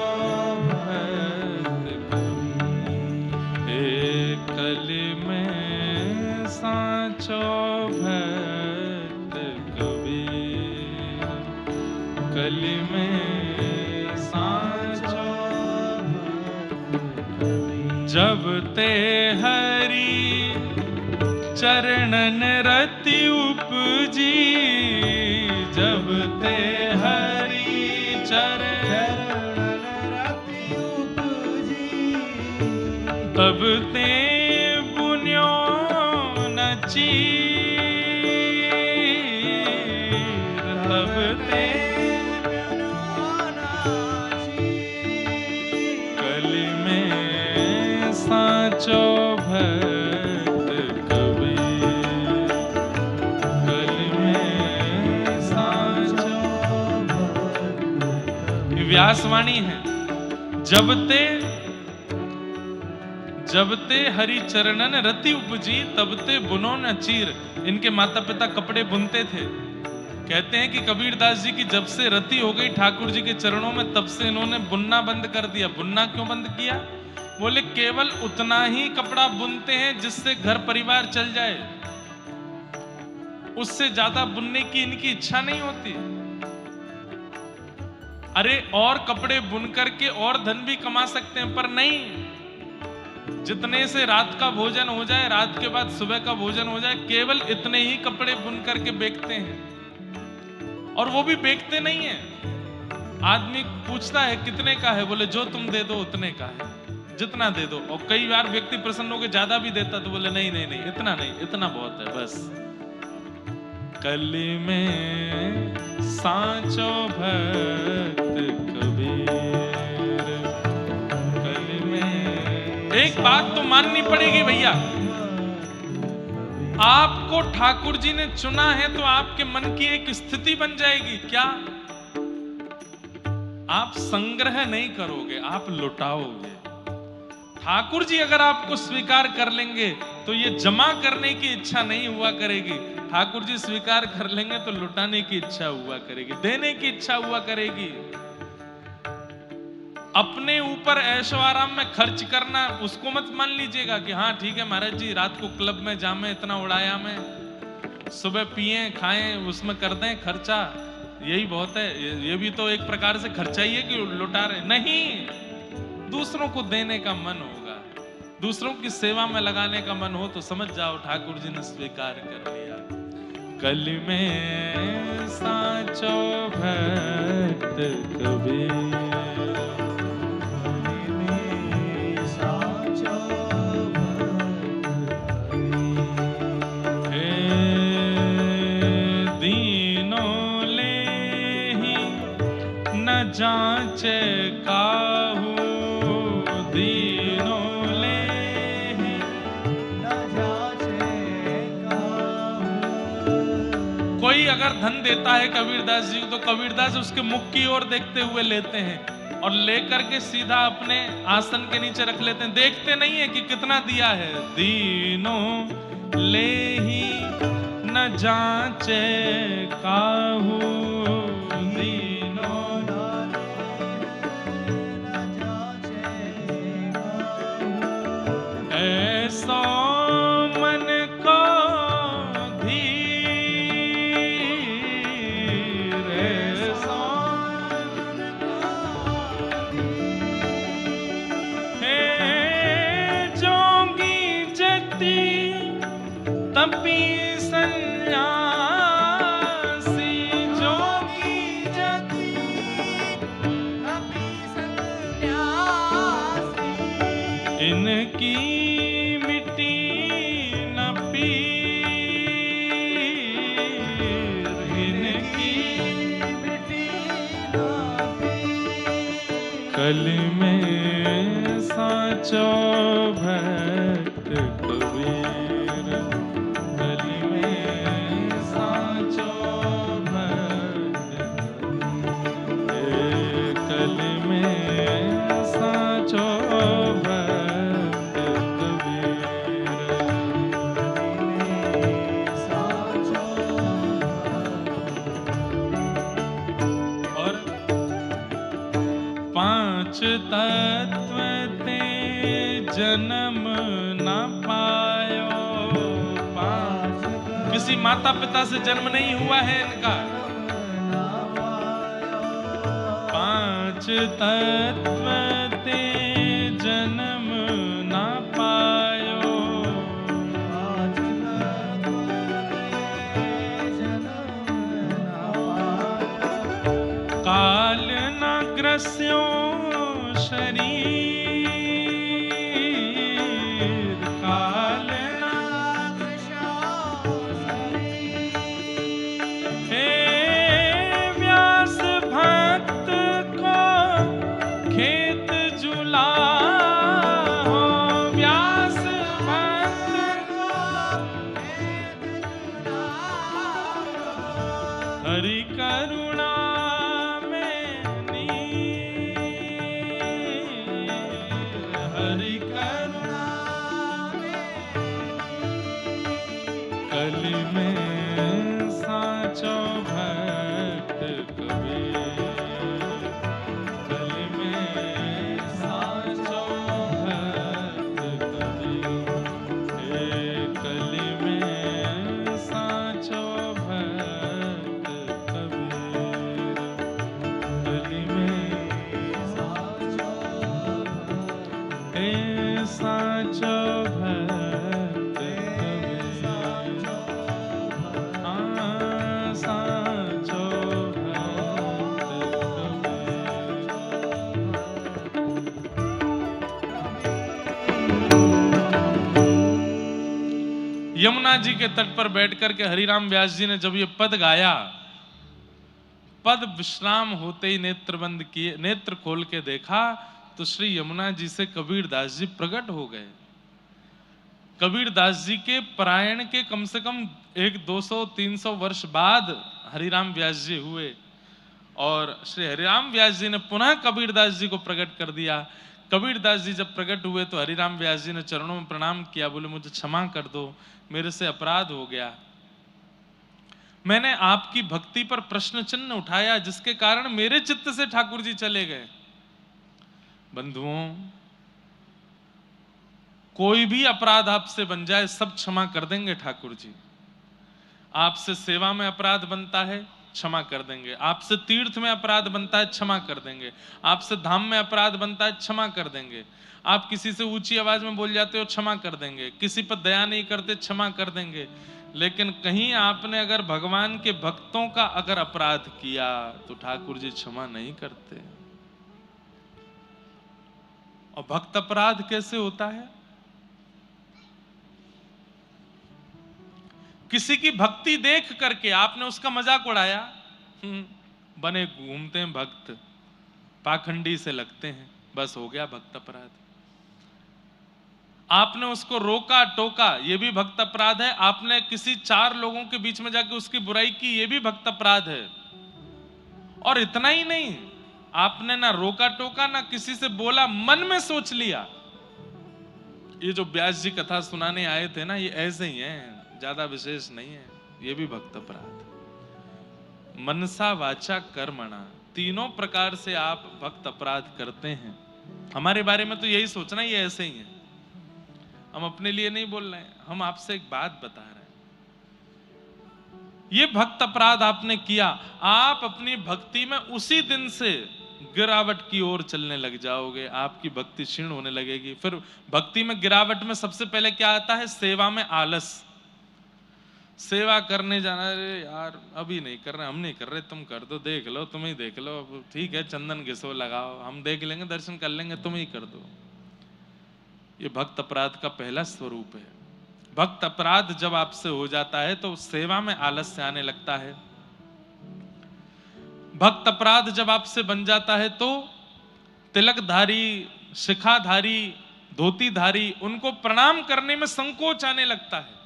भक्त कबीर, हे कली में सांचो भक्त कबीर, कली में सांचो भक्त कबीर। जब ते हरि चरणन रति उपजी, जब ते हरि चरणन रति उपजी, तब ते पुण्यो न चीर, तब ते पुण्यो न चीर, कली में सांचो व्यासवाणी है। जब ते हरि चरणन रति उपजी, तब ते बुनो न चीर। इनके माता पिता कपड़े बुनते थे। कहते हैं कि कबीरदास जी की जब से रति हो गई ठाकुर जी के चरणों में, तब से इन्होंने बुनना बंद कर दिया। बुनना क्यों बंद किया? बोले केवल उतना ही कपड़ा बुनते हैं जिससे घर परिवार चल जाए, उससे ज्यादा बुनने की इनकी इच्छा नहीं होती। अरे और कपड़े बुन करके और धन भी कमा सकते हैं, पर नहीं, जितने से रात का भोजन हो जाए, रात के बाद सुबह का भोजन हो जाए, केवल इतने ही कपड़े बुन करके बेचते हैं। और वो भी बेचते नहीं है। आदमी पूछता है कितने का है, बोले जो तुम दे दो उतने का है, जितना दे दो। और कई बार व्यक्ति प्रसन्न होकर ज्यादा भी देता तो बोले नहीं नहीं नहीं, इतना नहीं, इतना बहुत है बस। कली में सांचो भक्त कबीर, कली में। एक बात तो माननी पड़ेगी भैया, आपको ठाकुर जी ने चुना है तो आपके मन की एक स्थिति बन जाएगी। क्या? आप संग्रह नहीं करोगे, आप लुटाओगे। ठाकुर जी अगर आपको स्वीकार कर लेंगे तो ये जमा करने की इच्छा नहीं हुआ करेगी। ठाकुर जी स्वीकार कर लेंगे तो लुटाने की इच्छा हुआ करेगी, देने की इच्छा हुआ करेगी। अपने ऊपर ऐशो आराम में खर्च करना, उसको मत मान लीजिएगा कि हाँ ठीक है महाराज जी, रात को क्लब में जामे, इतना उड़ाया मैं, सुबह पिए खाएं, उसमें कर दें खर्चा, यही बहुत है। ये भी तो एक प्रकार से खर्चा ही है कि लुटा रहे। नहीं, दूसरों को देने का मन होगा, दूसरों की सेवा में लगाने का मन हो तो समझ जाओ ठाकुर जी ने स्वीकार कर लिया। कली में सांचो भक्त कबीर, जांचे काहू दीनों ले न जांचे काहू। कोई अगर धन देता है कबीरदास जी तो कबीरदास उसके मुख की ओर देखते हुए लेते हैं और लेकर के सीधा अपने आसन के नीचे रख लेते हैं, देखते नहीं है कि कितना दिया है। दीनों ले ही न जांचे काहू, ऐसो मन को धीर, ऐसो हे जोगी जति तपी सन्यासी, जोगी जति तपी सन्यासी, इनकी कली में सांचो भक्त कबीर, कली में सांचो भक्त कबीर, कली में सांचो भक्त कबीर, सांचो। और पांच तत्व ते जन्म न पायो, किसी माता पिता से जन्म नहीं हुआ है इनका। पांच तत्व ते जन्म न पायो, काल न ग्रस्यो शरीर, काल न ग्रस्यो शरीर, हे व्यास भक्त को खेत जुला हो, व्यास भक्त को खेत जुला हो, हरि करुणा यमुना जी के तट पर बैठ करके हरिराम व्यास जी ने जब ये पद गाया, पद विश्राम होते ही नेत्र बंद किए, नेत्र खोल के देखा तो श्री यमुना जी से कबीर दास जी प्रकट हो गए। कबीर दास जी के परायण के कम से कम 200-300 वर्ष बाद हरिराम व्यास जी हुए और श्री हरिराम व्यास जी ने पुनः कबीर दास जी को प्रकट कर दिया। कबीर दास जी जब प्रकट हुए तो हरिराम व्यास जी ने चरणों में प्रणाम किया, बोले मुझे क्षमा कर दो, मेरे से अपराध हो गया, मैंने आपकी भक्ति पर प्रश्न चिन्ह उठाया जिसके कारण मेरे चित्त से ठाकुर जी चले गए। बंधुओं, कोई भी अपराध आपसे बन जाए सब क्षमा कर देंगे ठाकुर जी। आपसे सेवा में अपराध बनता है, क्षमा कर देंगे। आपसे तीर्थ में अपराध बनता है, क्षमा कर देंगे। आपसे धाम में अपराध बनता है, क्षमा कर देंगे। आप किसी से ऊंची आवाज में बोल जाते हो, क्षमा कर देंगे। किसी पर दया नहीं करते, क्षमा कर देंगे। लेकिन कहीं आपने अगर भगवान के भक्तों का अगर अपराध किया तो ठाकुर जी क्षमा नहीं करते। और भक्त अपराध कैसे होता है? किसी की भक्ति देख करके आपने उसका मजाक उड़ाया, बने घूमते हैं भक्त, पाखंडी से लगते हैं, बस हो गया भक्त अपराध। आपने उसको रोका टोका, ये भी भक्त अपराध है। आपने किसी 4 लोगों के बीच में जाके उसकी बुराई की, ये भी भक्त अपराध है। और इतना ही नहीं, आपने ना रोका टोका ना किसी से बोला, मन में सोच लिया। ये जो व्यास जी कथा सुनाने आए थे ना, ये ऐसे ही हैं, ज्यादा विशेष नहीं है, ये भी भक्त अपराध। मनसा वाचा कर्मणा, तीनों प्रकार से आप भक्त अपराध करते हैं। हमारे बारे में तो यही सोचना ये ऐसे ही है, हम अपने लिए नहीं बोल रहे हैं, हम आपसे एक बात बता रहे हैं। ये भक्त अपराध आपने किया, आप अपनी भक्ति में उसी दिन से गिरावट की ओर चलने लग जाओगे, आपकी भक्ति क्षीण होने लगेगी। फिर भक्ति में गिरावट में सबसे पहले क्या आता है? सेवा में आलस। सेवा करने जाना, अरे यार अभी नहीं कर रहे, हम नहीं कर रहे, तुम कर दो, देख लो, तुम ही देख लो, ठीक है चंदन घिसो लगाओ, हम देख लेंगे, दर्शन कर लेंगे, तुम ही कर दो। ये भक्त अपराध का पहला स्वरूप है। भक्त अपराध जब आपसे हो जाता है तो सेवा में आलस्य आने लगता है। भक्त अपराध जब आपसे बन जाता है तो तिलकधारी, शिखाधारी, धोतीधारी, उनको प्रणाम करने में संकोच आने लगता है।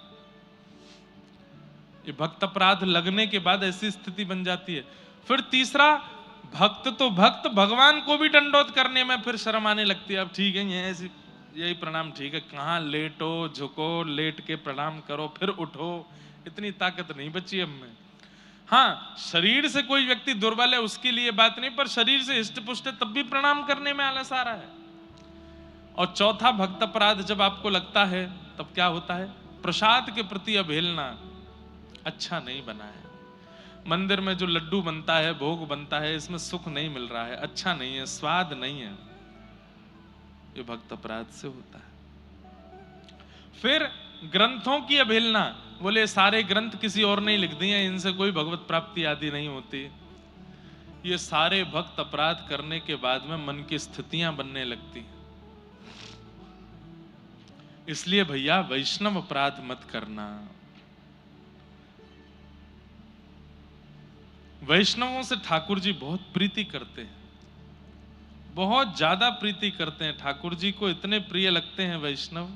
ये भक्त अपराध लगने के बाद ऐसी स्थिति बन जाती है। फिर तीसरा, भक्त तो भक्त, भगवान को भी दंडोत करने में फिर शर्म आने लगती है। अब ठीक है, ये ऐसी यही प्रणाम ठीक है, कहाँ लेटो झुको, लेट के प्रणाम करो फिर उठो, इतनी ताकत नहीं बची अब में। हाँ, शरीर से कोई व्यक्ति दुर्बल है उसके लिए बात नहीं, पर शरीर से हिष्ट पुष्ट है तब भी प्रणाम करने में आलस आ रहा है। और चौथा भक्त अपराध जब आपको लगता है तब क्या होता है? प्रसाद के प्रति अवहेलना। अच्छा नहीं बना है, मंदिर में जो लड्डू बनता है, भोग बनता है, इसमें सुख नहीं मिल रहा है, अच्छा नहीं है, स्वाद नहीं है, ये भक्त अपराध से होता है। फिर ग्रंथों की अवहेलना, बोले सारे ग्रंथ किसी और ने लिख दिए, इनसे कोई भगवत प्राप्ति आदि नहीं होती। ये सारे भक्त अपराध करने के बाद में मन की स्थितियां बनने लगती हैं। इसलिए भैया वैष्णव अपराध मत करना। वैष्णवों से ठाकुर जी बहुत प्रीति करते हैं, बहुत ज्यादा प्रीति करते हैं। ठाकुर जी को इतने प्रिय लगते हैं वैष्णव।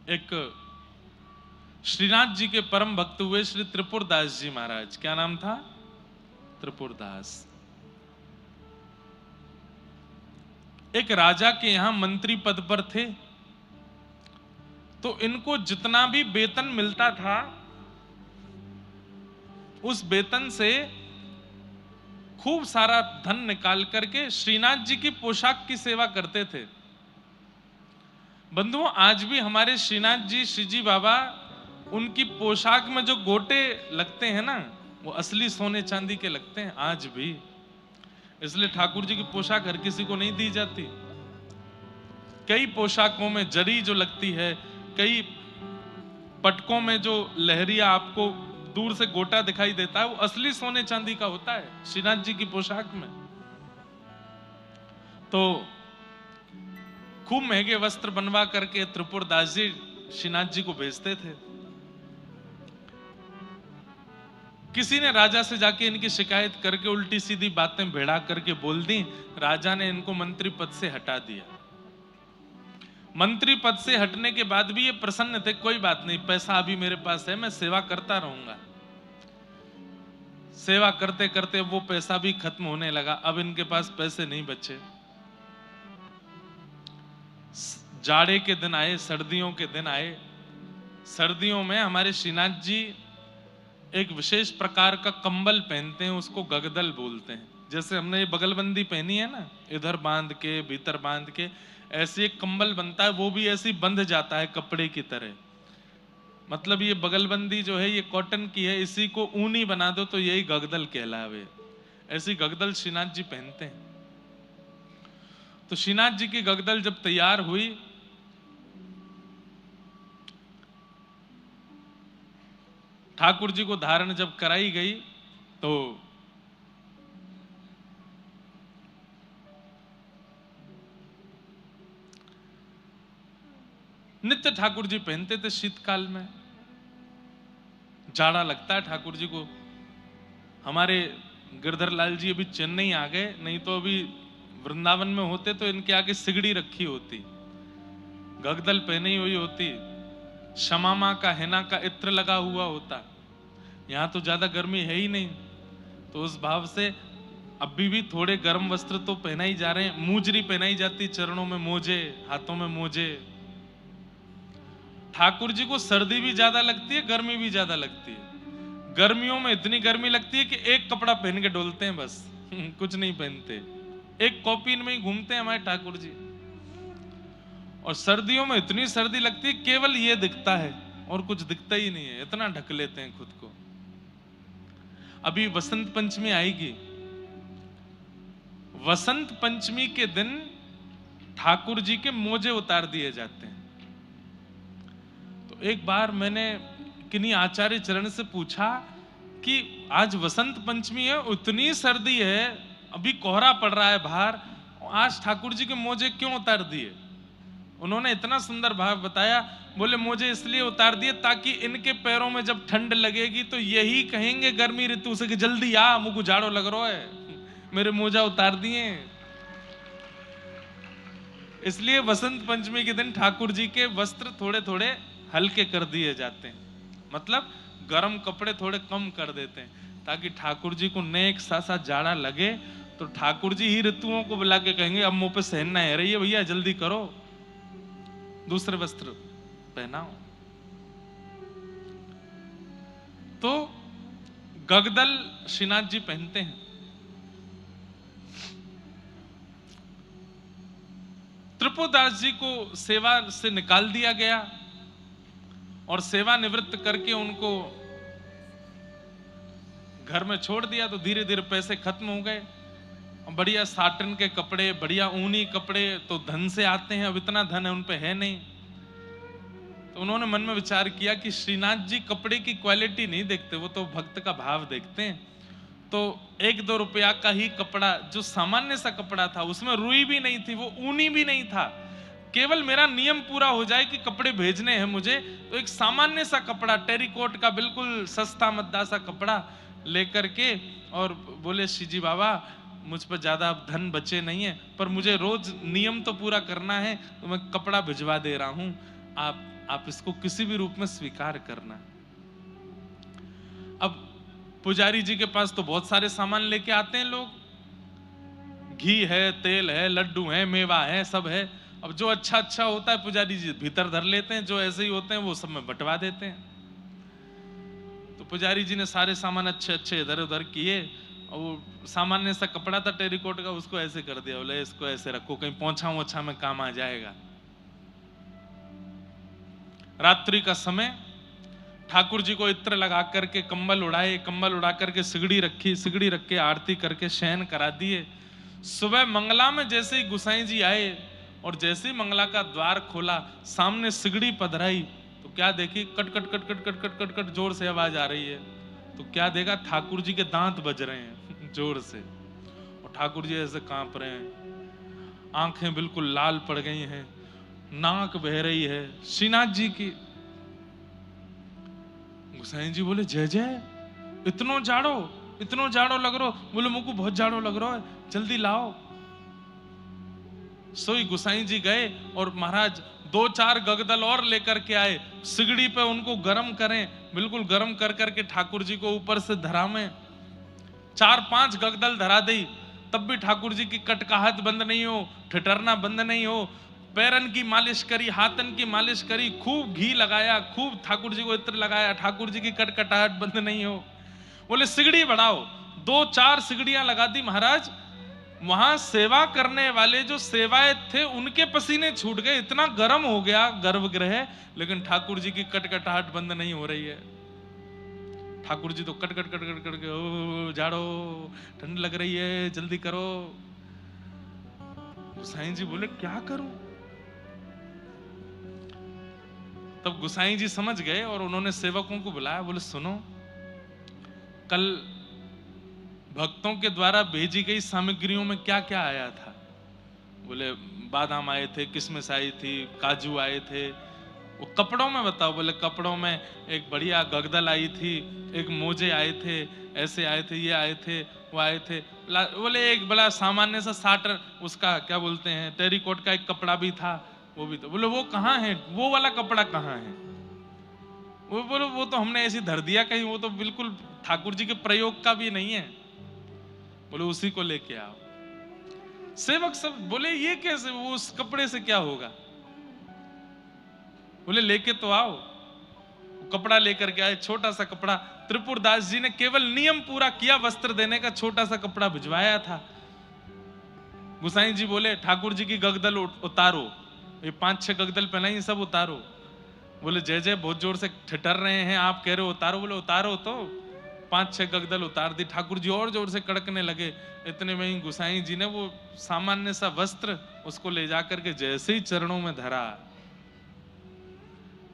एक श्रीनाथ जी के परम भक्त हुए श्री त्रिपुरदास जी महाराज, क्या नाम था? त्रिपुरदास। एक राजा के यहां मंत्री पद पर थे, तो इनको जितना भी वेतन मिलता था उस वेतन से खूब सारा धन निकाल करके श्रीनाथ जी की पोशाक की सेवा करते थे। बंधुओं, आज भी हमारे श्रीनाथ जी, श्री जी बाबा, उनकी पोशाक में जो गोटे लगते हैं ना, वो असली सोने चांदी के लगते हैं आज भी। इसलिए ठाकुर जी की पोशाक हर किसी को नहीं दी जाती। कई पोशाकों में जरी जो लगती है, कई पटकों में जो लहरिया आपको दूर से गोटा दिखाई देता है, वो असली सोने चांदी का होता है श्रीनाथ जी की पोशाक में। तो खूब महंगे वस्त्र बनवा करके त्रिपुरदास जी श्रीनाथ जी को भेजते थे। किसी ने राजा से जाके इनकी शिकायत करके उल्टी सीधी बातें भेड़ा करके बोल दी। राजा ने इनको मंत्री पद से हटा दिया। मंत्री पद से हटने के बाद भी ये प्रसन्न थे, कोई बात नहीं, पैसा अभी मेरे पास है, मैं सेवा करता रहूंगा। सेवा करते करते वो पैसा भी खत्म होने लगा। अब इनके पास पैसे नहीं बचे। जाड़े के दिन आए, सर्दियों के दिन आए। सर्दियों में हमारे श्रीनाथ जी एक विशेष प्रकार का कंबल पहनते हैं, उसको गगदल बोलते हैं। जैसे हमने ये बगलबंदी पहनी है ना, इधर बांध के भीतर बांध के, ऐसे एक कंबल बनता है, वो भी ऐसे बंध जाता है कपड़े की तरह। मतलब ये बगलबंदी जो है ये कॉटन की है, इसी को ऊनी बना दो तो यही गगदल कहलावे। ऐसी गगदल श्रीनाथ जी पहनते हैं। तो श्रीनाथ जी की गगदल जब तैयार हुई, ठाकुर जी को धारण जब कराई गई, तो नित्य ठाकुर जी पहनते थे। शीतकाल में जाड़ा लगता है ठाकुर जी को। हमारे गिरधर लाल जी अभी चेन्नई आ गए, नहीं तो अभी वृंदावन में होते तो इनके आगे सिगड़ी रखी होती, गगदल पहनी हुई होती, शमामा का हेना का इत्र लगा हुआ होता। यहाँ तो ज्यादा गर्मी है ही नहीं, तो उस भाव से अभी भी थोड़े गर्म वस्त्र तो पहना ही जा रहे हैं। मूजरी पहनाई जाती, चरणों में मोजे, हाथों में मोजे। ठाकुर जी को सर्दी भी ज्यादा लगती है, गर्मी भी ज्यादा लगती है। गर्मियों में इतनी गर्मी लगती है कि एक कपड़ा पहन के डोलते हैं बस, कुछ नहीं पहनते, एक कॉपीन में ही घूमते हैं हमारे ठाकुर जी। और सर्दियों में इतनी सर्दी लगती है, केवल ये दिखता है और कुछ दिखता ही नहीं है, इतना ढक लेते हैं खुद को। अभी वसंत पंचमी आएगी। वसंत पंचमी के दिन ठाकुर जी के मोजे उतार दिए जाते हैं। तो एक बार मैंने किन्हीं आचार्य चरण से पूछा कि आज वसंत पंचमी है, उतनी सर्दी है, अभी कोहरा पड़ रहा है बाहर, आज ठाकुर जी के मोजे क्यों उतार दिए? उन्होंने इतना सुंदर भाव बताया। बोले मोजे इसलिए उतार दिए ताकि इनके पैरों में जब ठंड लगेगी तो यही कहेंगे गर्मी ऋतु से कि जल्दी आ, मुझको जाड़ो लग रहा है, मेरे मोजा उतार दिए। इसलिए वसंत पंचमी के दिन ठाकुर जी के वस्त्र थोड़े थोड़े हल्के कर दिए जाते हैं, मतलब गर्म कपड़े थोड़े कम कर देते हैं, ताकि ठाकुर जी को न एक सा जाड़ा लगे तो ठाकुर जी ही ऋतुओं को बुला के कहेंगे अब मुंह पे सहना है रही है भैया, जल्दी करो, दूसरे वस्त्र पहनाओ। तो गगदल श्रीनाथ जी पहनते हैं। त्रिपुदास जी को सेवा से निकाल दिया गया और सेवा निवृत्त करके उनको घर में छोड़ दिया। तो धीरे धीरे पैसे खत्म हो गए। बढ़िया साटन के कपड़े, बढ़िया ऊनी कपड़े तो धन से आते हैं, अब इतना धन है उन पे है नहीं। तो उन्होंने मन में विचार किया कि श्रीनाथ जी कपड़े की क्वालिटी नहीं देखते, वो तो भक्त का भाव देखते हैं। तो 1-2 रुपया का ही कपड़ा, जो सामान्य सा कपड़ा था, उसमें रुई भी नहीं थी, वो ऊनी भी नहीं था, केवल मेरा नियम पूरा हो जाए कि कपड़े भेजने हैं मुझे, तो एक सामान्य सा कपड़ा, टेरिकोट का बिल्कुल सस्ता मद्दा सा कपड़ा लेकर के, और बोले श्री जी बाबा मुझ पर ज्यादा धन बचे नहीं है, पर मुझे रोज नियम तो पूरा करना है, तो मैं कपड़ा भिजवा दे रहा हूं, आप इसको किसी भी रूप में स्वीकार करना। अब पुजारी जी के पास तो बहुत सारे सामान लेके आते हैं लोग, घी है, तेल है, लड्डू है, मेवा है, सब है। अब जो अच्छा अच्छा होता है पुजारी जी भीतर धर लेते हैं, जो ऐसे ही होते हैं वो सब में बंटवा देते हैं। तो पुजारी जी ने सारे सामान अच्छे अच्छे इधर उधर किए, और वो सामान्य सा कपड़ा था टेरिकोट का, उसको ऐसे कर दिया, बोले इसको ऐसे रखो, कहीं पोंछा वोछा में काम आ जाएगा। रात्रि का समय, ठाकुर जी को इत्र लगा करके कंबल उड़ाए, कंबल उड़ा करके सिगड़ी रखी, सिगड़ी रख के आरती करके शयन करा दिए। सुबह मंगला में जैसे ही गुसाई जी आए और जैसे ही मंगला का द्वार खोला, सामने सिगड़ी पधराई, तो क्या देखी, cut cut cut cut cut cut cut cut जोर से आवाज आ रही है। तो क्या देखा, ठाकुर जी के दांत बज रहे हैं जोर से, और ठाकुर जी ऐसे कांप रहे हैं, आंखें बिल्कुल लाल पड़ गई हैं, नाक बह रही है श्रीनाथ जी की। गोसाई जी बोले जय जय, इतनो जाड़ो लग रहो। बोले मुझको बहुत जाड़ो लग रहा है, जल्दी लाओ। सोई गोसाई जी गए और महाराज 2-4 गगदल और लेकर के आए, सिगड़ी पे उनको गरम करें, बिल्कुल गरम कर करके ठाकुर जी को ऊपर से धरा में 4-5 गगदल धरा दी, तब भी ठाकुर जी की कटकाहट बंद नहीं हो, ठिठरना बंद नहीं हो। पैरन की मालिश करी, हाथन की मालिश करी, खूब घी लगाया, खूब ठाकुर जी को इत्र लगाया, ठाकुर जी की कटकटाहट बंद नहीं हो। बोले सिगड़ी बढ़ाओ, 2-4 सिगड़ियां लगा दी महाराज। वहां सेवा करने वाले जो सेवाएं थे उनके पसीने छूट गए, इतना गर्म हो गया गर्भगृह, लेकिन ठाकुर जी की कटकटाहट बंद नहीं हो रही है। ठाकुर जी तो cut cut cut cut cut के, ओ जाड़ो, ठंड लग रही है, जल्दी करो। गोसाई जी बोले क्या करूं? तब गोसाई जी समझ गए और उन्होंने सेवकों को बुलाया। बोले सुनो, कल भक्तों के द्वारा भेजी गई सामग्रियों में क्या क्या आया था? बोले बादाम आए थे, किशमिश आई थी, काजू आए थे। वो कपड़ों में बताओ? बोले कपड़ों में एक बढ़िया गगदल आई थी, एक मोजे आए थे, ऐसे आए थे, ये आए थे, वो आए थे। बोले एक बड़ा सामान्य सा साटर, उसका क्या बोलते हैं, टेरिकोट का एक कपड़ा भी था, वो भी। तो बोले वो कहाँ है, वो वाला कपड़ा कहाँ है? वो बोलो वो तो हमने ऐसे धर दिया कहीं, वो तो बिल्कुल ठाकुर जी के प्रयोग का भी नहीं है। बोले उसी को लेके आओ। सेवक सब बोले ये कैसे, वो उस कपड़े से क्या होगा? बोले लेके तो आओ। कपड़ा लेकर के आए, छोटा सा कपड़ा। त्रिपुरदास जी ने केवल नियम पूरा किया, वस्त्र देने का छोटा सा कपड़ा भिजवाया था। गोसाई जी बोले ठाकुर जी की गगदल उतारो, ये 5-6 गगदल पहनाई, सब उतारो। बोले जय जय, बहुत जोर से ठिठर रहे हैं, आप कह रहे हो उतारो। बोले उतारो तो। 5-6 गगदल उतार दी। ठाकुर जी और जोर से कड़कने लगे। इतने में ही गोसाई जी ने वो सामान्य सा वस्त्र उसको ले जाकर के जैसे ही चरणों में धरा,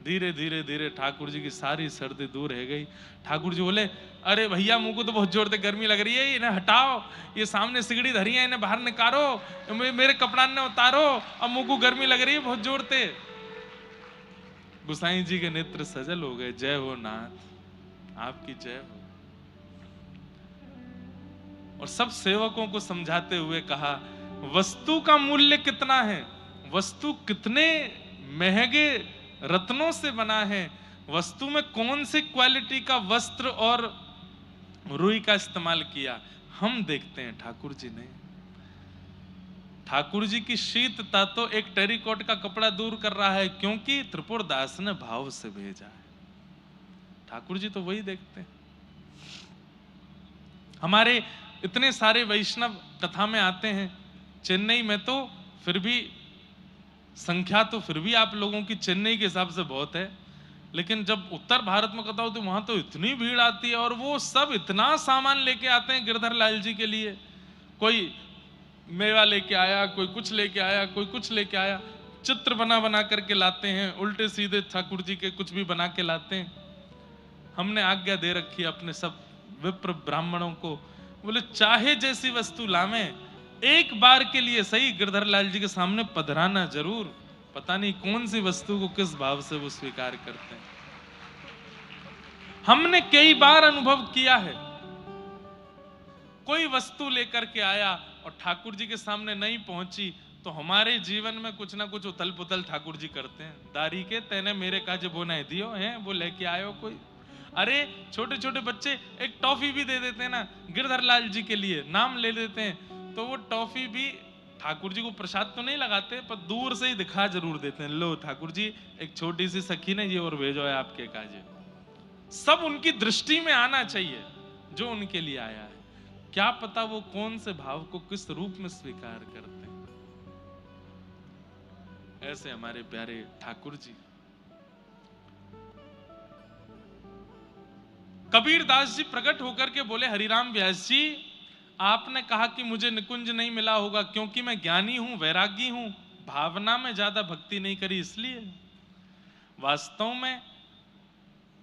धीरे धीरे धीरे ठाकुर जी की सारी सर्दी दूर रह गई। ठाकुर जी बोले अरे भैया मुझको तो बहुत जोर से गर्मी लग रही है, इन्हें हटाओ, ये सामने सिगड़ी धरी है, इन्हें बाहर निकालो, मेरे कपड़ा ने उतारो, अब मुझको गर्मी लग रही है बहुत जोर से। गोसाई जी के नेत्र सजल हो गए। जय हो नाथ, आपकी जय हो। और सब सेवकों को समझाते हुए कहा वस्तु का मूल्य कितना है, वस्तु कितने महंगे रत्नों से बना है, वस्तु में कौन सी क्वालिटी का वस्त्र और रुई का इस्तेमाल किया, हम देखते हैं। ठाकुर जी ने, ठाकुर जी की शीतता तो एक टेरिकॉट का कपड़ा दूर कर रहा है, क्योंकि त्रिपुरदास ने भाव से भेजा है। ठाकुर जी तो वही देखते हैं। हमारे इतने सारे वैष्णव कथा में आते हैं, चेन्नई में तो फिर भी संख्या तो फिर भी आप लोगों की चेन्नई के हिसाब से बहुत है, लेकिन जब उत्तर भारत में कथा होती है वहां तो इतनी भीड़ आती है, और वो सब इतना सामान लेके आते हैं गिरधर लाल जी के लिए। कोई मेवा लेके आया, कोई कुछ लेके आया, कोई कुछ लेके आया, चित्र बना बना करके लाते हैं, उल्टे सीधे ठाकुर जी के कुछ भी बना के लाते हैं। हमने आज्ञा दे रखी है अपने सब विप्र ब्राह्मणों को, बोले चाहे जैसी वस्तु लावें, एक बार के लिए सही गिरधर लाल जी के सामने पधराना जरूर। पता नहीं कौन सी वस्तु को किस भाव से वो स्वीकार करते हैं। हमने कई बार अनुभव किया है, कोई वस्तु लेकर के आया और ठाकुर जी के सामने नहीं पहुंची तो हमारे जीवन में कुछ ना कुछ उथल पुथल ठाकुर जी करते हैं। दारी के तेने मेरे काज वो नहीं दियो है, वो लेके आयो कोई। अरे छोटे छोटे बच्चे एक टॉफी भी दे देते हैं ना गिरधर लाल जी के लिए, नाम ले लेते हैं, तो वो टॉफी भी ठाकुर जी को प्रसाद तो नहीं लगाते, पर दूर से ही दिखा जरूर देते हैं, लो ठाकुर जी एक छोटी सी सखी ने ये और भेजो है आपके काजे। सब उनकी दृष्टि में आना चाहिए जो उनके लिए आया है। क्या पता वो कौन से भाव को किस रूप में स्वीकार करते हैं। ऐसे हमारे प्यारे ठाकुर जी। कबीरदास जी प्रकट होकर के बोले हरिराम व्यास जी, आपने कहा कि मुझे निकुंज नहीं मिला होगा क्योंकि मैं ज्ञानी हूं, वैरागी हूं, भावना में ज्यादा भक्ति नहीं करी इसलिए। वास्तव में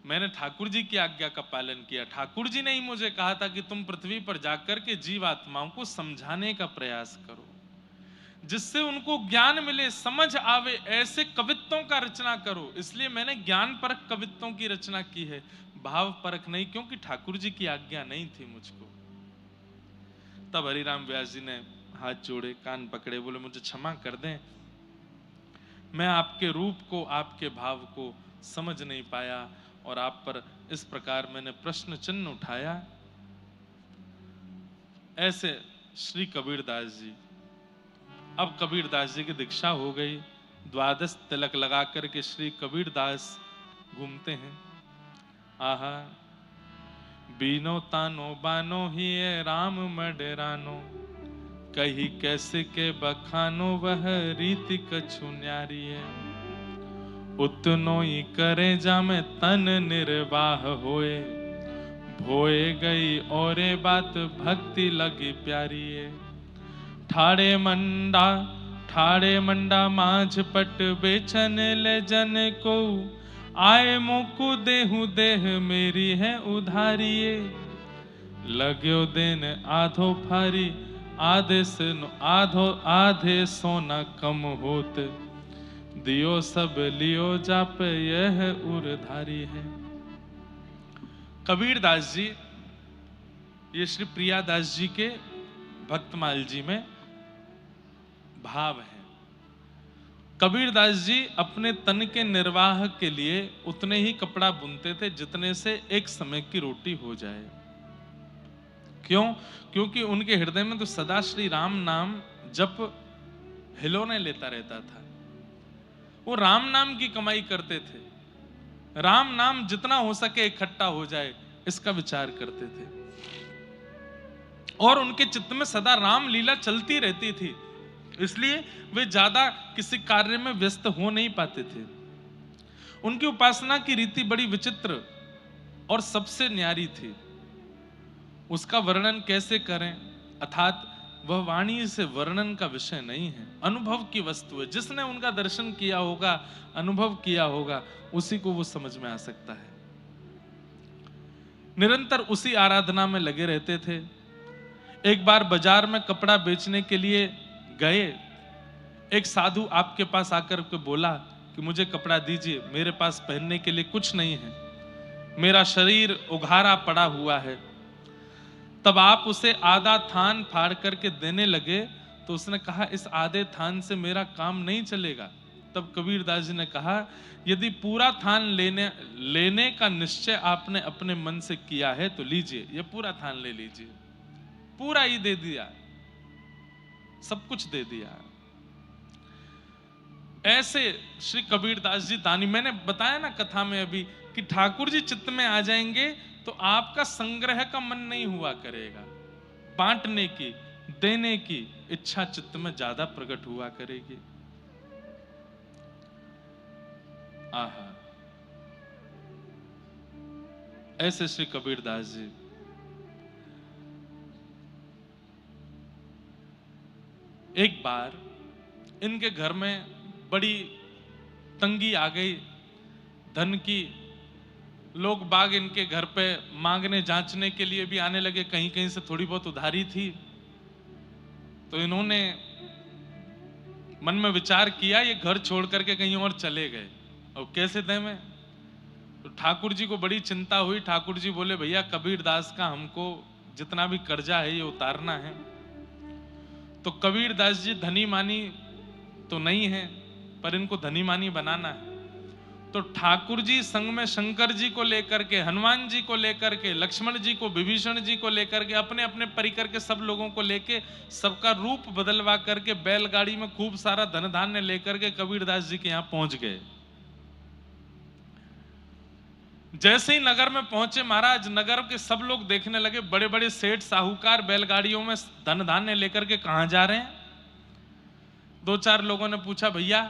मैंने ठाकुर जी की आज्ञा का पालन किया। ठाकुर जी ने ही मुझे कहा था कि तुम पृथ्वी पर जाकर के जीवात्माओं को समझाने का प्रयास करो। जिससे उनको ज्ञान मिले, समझ आवे, ऐसे कवित्वों का रचना करो। इसलिए मैंने ज्ञान परक कवित्वों की रचना की है, भाव परक नहीं, क्योंकि ठाकुर जी की आज्ञा नहीं थी मुझको। तब हरिराम व्यास जी ने हाथ जोड़े, कान पकड़े, बोले मुझे क्षमा कर दें, मैं आपके रूप को, आपके भाव को समझ नहीं पाया और आप पर इस प्रकार मैंने प्रश्न चिन्ह उठाया। ऐसे श्री कबीरदास जी, अब कबीरदास जी की दीक्षा हो गई, द्वादश तिलक लगा करके श्री कबीरदास घूमते हैं। आहा, बीनो तानो बानो ही राम मडरानो, कही कैसे के बखानो वह रीति कछु न्यारी है। उतनो ही करे जामे तन निर्वाह होए, भोए गई औरे बात भक्ति लगी प्यारी है। ठाड़े मंडा माझ पट बेचन ले जन को, आए मोकु देहु देह मेरी है उधारिये। लाग्यो दिन आधो फारी, आधे सोना कम होत, दियो सब लियो जाप यह उरधारी है। कबीरदास जी, ये श्री प्रियादास जी के भक्तमाल जी में भाव है। कबीरदास जी अपने तन के निर्वाह के लिए उतने ही कपड़ा बुनते थे जितने से एक समय की रोटी हो जाए। क्यों? क्योंकि उनके हृदय में तो सदा श्री राम नाम जप हिलोने लेता रहता था। वो राम नाम की कमाई करते थे, राम नाम जितना हो सके इकट्ठा हो जाए इसका विचार करते थे, और उनके चित्त में सदा राम लीला चलती रहती थी, इसलिए वे ज्यादा किसी कार्य में व्यस्त हो नहीं पाते थे। उनकी उपासना की रीति बड़ी विचित्र और सबसे न्यारी थी। उसका वर्णन कैसे करें, अर्थात वह वाणी से वर्णन का विषय नहीं है, अनुभव की वस्तु है। जिसने उनका दर्शन किया होगा, अनुभव किया होगा, उसी को वो समझ में आ सकता है। निरंतर उसी आराधना में लगे रहते थे। एक बार बाजार में कपड़ा बेचने के लिए गए, एक साधु आपके पास आकर के बोला कि मुझे कपड़ा दीजिए, मेरे पास पहनने के लिए कुछ नहीं है, मेरा शरीर उघारा पड़ा हुआ है। तब आप उसे आधा थान फाड़ करके देने लगे तो उसने कहा इस आधे थान से मेरा काम नहीं चलेगा। तब कबीरदास जी ने कहा यदि पूरा थान लेने का निश्चय आपने अपने मन से किया है तो लीजिए, ये पूरा थान ले लीजिए। पूरा ही दे दिया, सब कुछ दे दिया। ऐसे श्री कबीरदास जी दानी, मैंने बताया ना कथा में अभी कि ठाकुर जी चित्त में आ जाएंगे तो आपका संग्रह का मन नहीं हुआ करेगा, बांटने की, देने की इच्छा चित्त में ज्यादा प्रकट हुआ करेगी। आहा, ऐसे श्री कबीरदास जी। एक बार इनके घर में बड़ी तंगी आ गई धन की। लोग बाग इनके घर पे मांगने जांचने के लिए भी आने लगे, कहीं कहीं से थोड़ी बहुत उधारी थी। तो इन्होंने मन में विचार किया ये घर छोड़ करके कहीं और चले गए, और कैसे दें मैं? तो ठाकुर जी को बड़ी चिंता हुई। ठाकुर जी बोले भैया कबीरदास का हमको जितना भी कर्जा है ये उतारना है। तो कबीरदास जी धनी मानी तो नहीं है, पर इनको धनी मानी बनाना है। तो ठाकुर जी संग में शंकर जी को लेकर के, हनुमान जी को लेकर के, लक्ष्मण जी को, विभीषण जी को लेकर के, अपने अपने परिकर के सब लोगों को लेके, सबका रूप बदलवा करके बैलगाड़ी में खूब सारा धन धान्य लेकर के कबीरदास जी के यहां पहुंच गए। जैसे ही नगर में पहुंचे महाराज, नगर के सब लोग देखने लगे, बड़े बड़े सेठ साहूकार बैलगाड़ियों में धन धान्य लेकर के कहां जा रहे हैं। दो चार लोगों ने पूछा भैया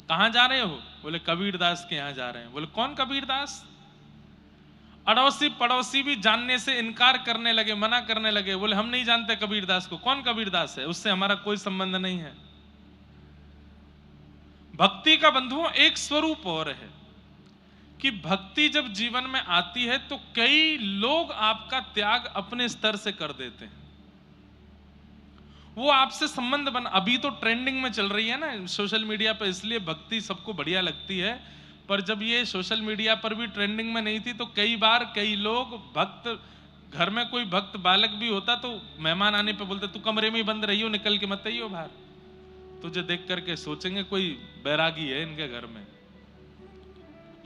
कहां जा रहे हो? बोले कबीरदास के यहां जा रहे हैं। बोले कौन कबीरदास? अड़ोसी पड़ोसी भी जानने से इनकार करने लगे, मना करने लगे। बोले हम नहीं जानते कबीरदास को। कौन कबीरदास है? उससे हमारा कोई संबंध नहीं है। भक्ति का बंधुओं एक स्वरूप और है कि भक्ति जब जीवन में आती है तो कई लोग आपका त्याग अपने स्तर से कर देते हैं। वो आपसे संबंध बना। अभी तो ट्रेंडिंग में चल रही है ना सोशल मीडिया पे, इसलिए भक्ति सबको बढ़िया लगती है। पर जब ये सोशल मीडिया पर भी ट्रेंडिंग में नहीं थी तो कई बार कई लोग भक्त, घर में कोई भक्त बालक भी होता तो मेहमान आने पे बोलते तू कमरे में ही बंद रहियो, निकल के मत आइयो बाहर। तुझे देख करके सोचेंगे कोई बैरागी है इनके घर में।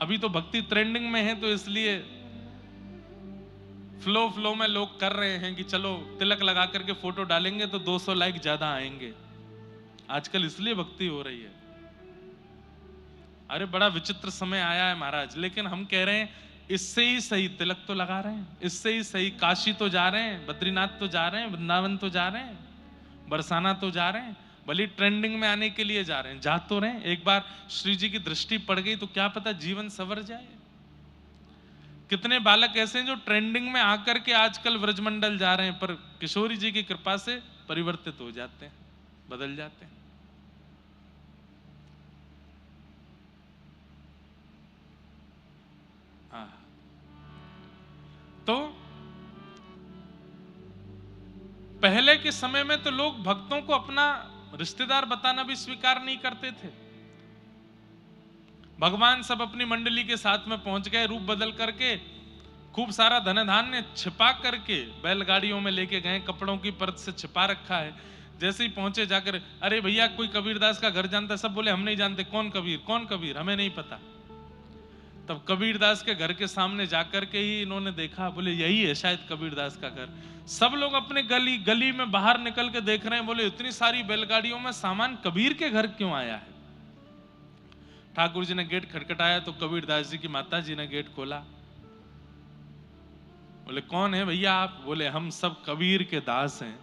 अभी तो भक्ति ट्रेंडिंग में है तो इसलिए फ्लो में लोग कर रहे हैं कि चलो तिलक लगा करके फोटो डालेंगे तो 200 लाइक ज्यादा आएंगे। आजकल इसलिए भक्ति हो रही है। अरे बड़ा विचित्र समय आया है महाराज। लेकिन हम कह रहे हैं इससे ही सही तिलक तो लगा रहे हैं, इससे ही सही काशी तो जा रहे हैं, बद्रीनाथ तो जा रहे हैं, वृंदावन तो जा रहे हैं, बरसाना तो जा रहे हैं। भले ट्रेंडिंग में आने के लिए जा रहे हैं, जा तो रहे हैं। एक बार श्री जी की दृष्टि पड़ गई तो क्या पता जीवन संवर जाए। कितने बालक ऐसे हैं जो ट्रेंडिंग में आकर के आजकल व्रजमंडल जा रहे हैं, पर किशोरी जी की कृपा से परिवर्तित हो जाते हैं, बदल जाते हैं। हाँ, तो पहले के समय में तो लोग भक्तों को अपना रिश्तेदार बताना भी स्वीकार नहीं करते थे। भगवान सब अपनी मंडली के साथ में पहुंच गए, रूप बदल करके खूब सारा धन धान्य छिपा करके बैलगाड़ियों में लेके गए, कपड़ों की परत से छिपा रखा है। जैसे ही पहुंचे जाकर, अरे भैया कोई कबीरदास का घर जानता है? सब बोले हम नहीं जानते। कौन कबीर, कौन कबीर, हमें नहीं पता। तब कबीरदास के घर के सामने जाकर के ही इन्होंने देखा, बोले यही है शायद कबीरदास का घर। सब लोग अपने गली गली में बाहर निकल के देख रहे हैं, बोले इतनी सारी बैलगाड़ियों में सामान कबीर के घर क्यों आया है? ठाकुर जी ने गेट खटखटाया तो कबीरदास जी की माता जी ने गेट खोला। बोले कौन है भैया आप? बोले हम सब कबीर के दास हैं,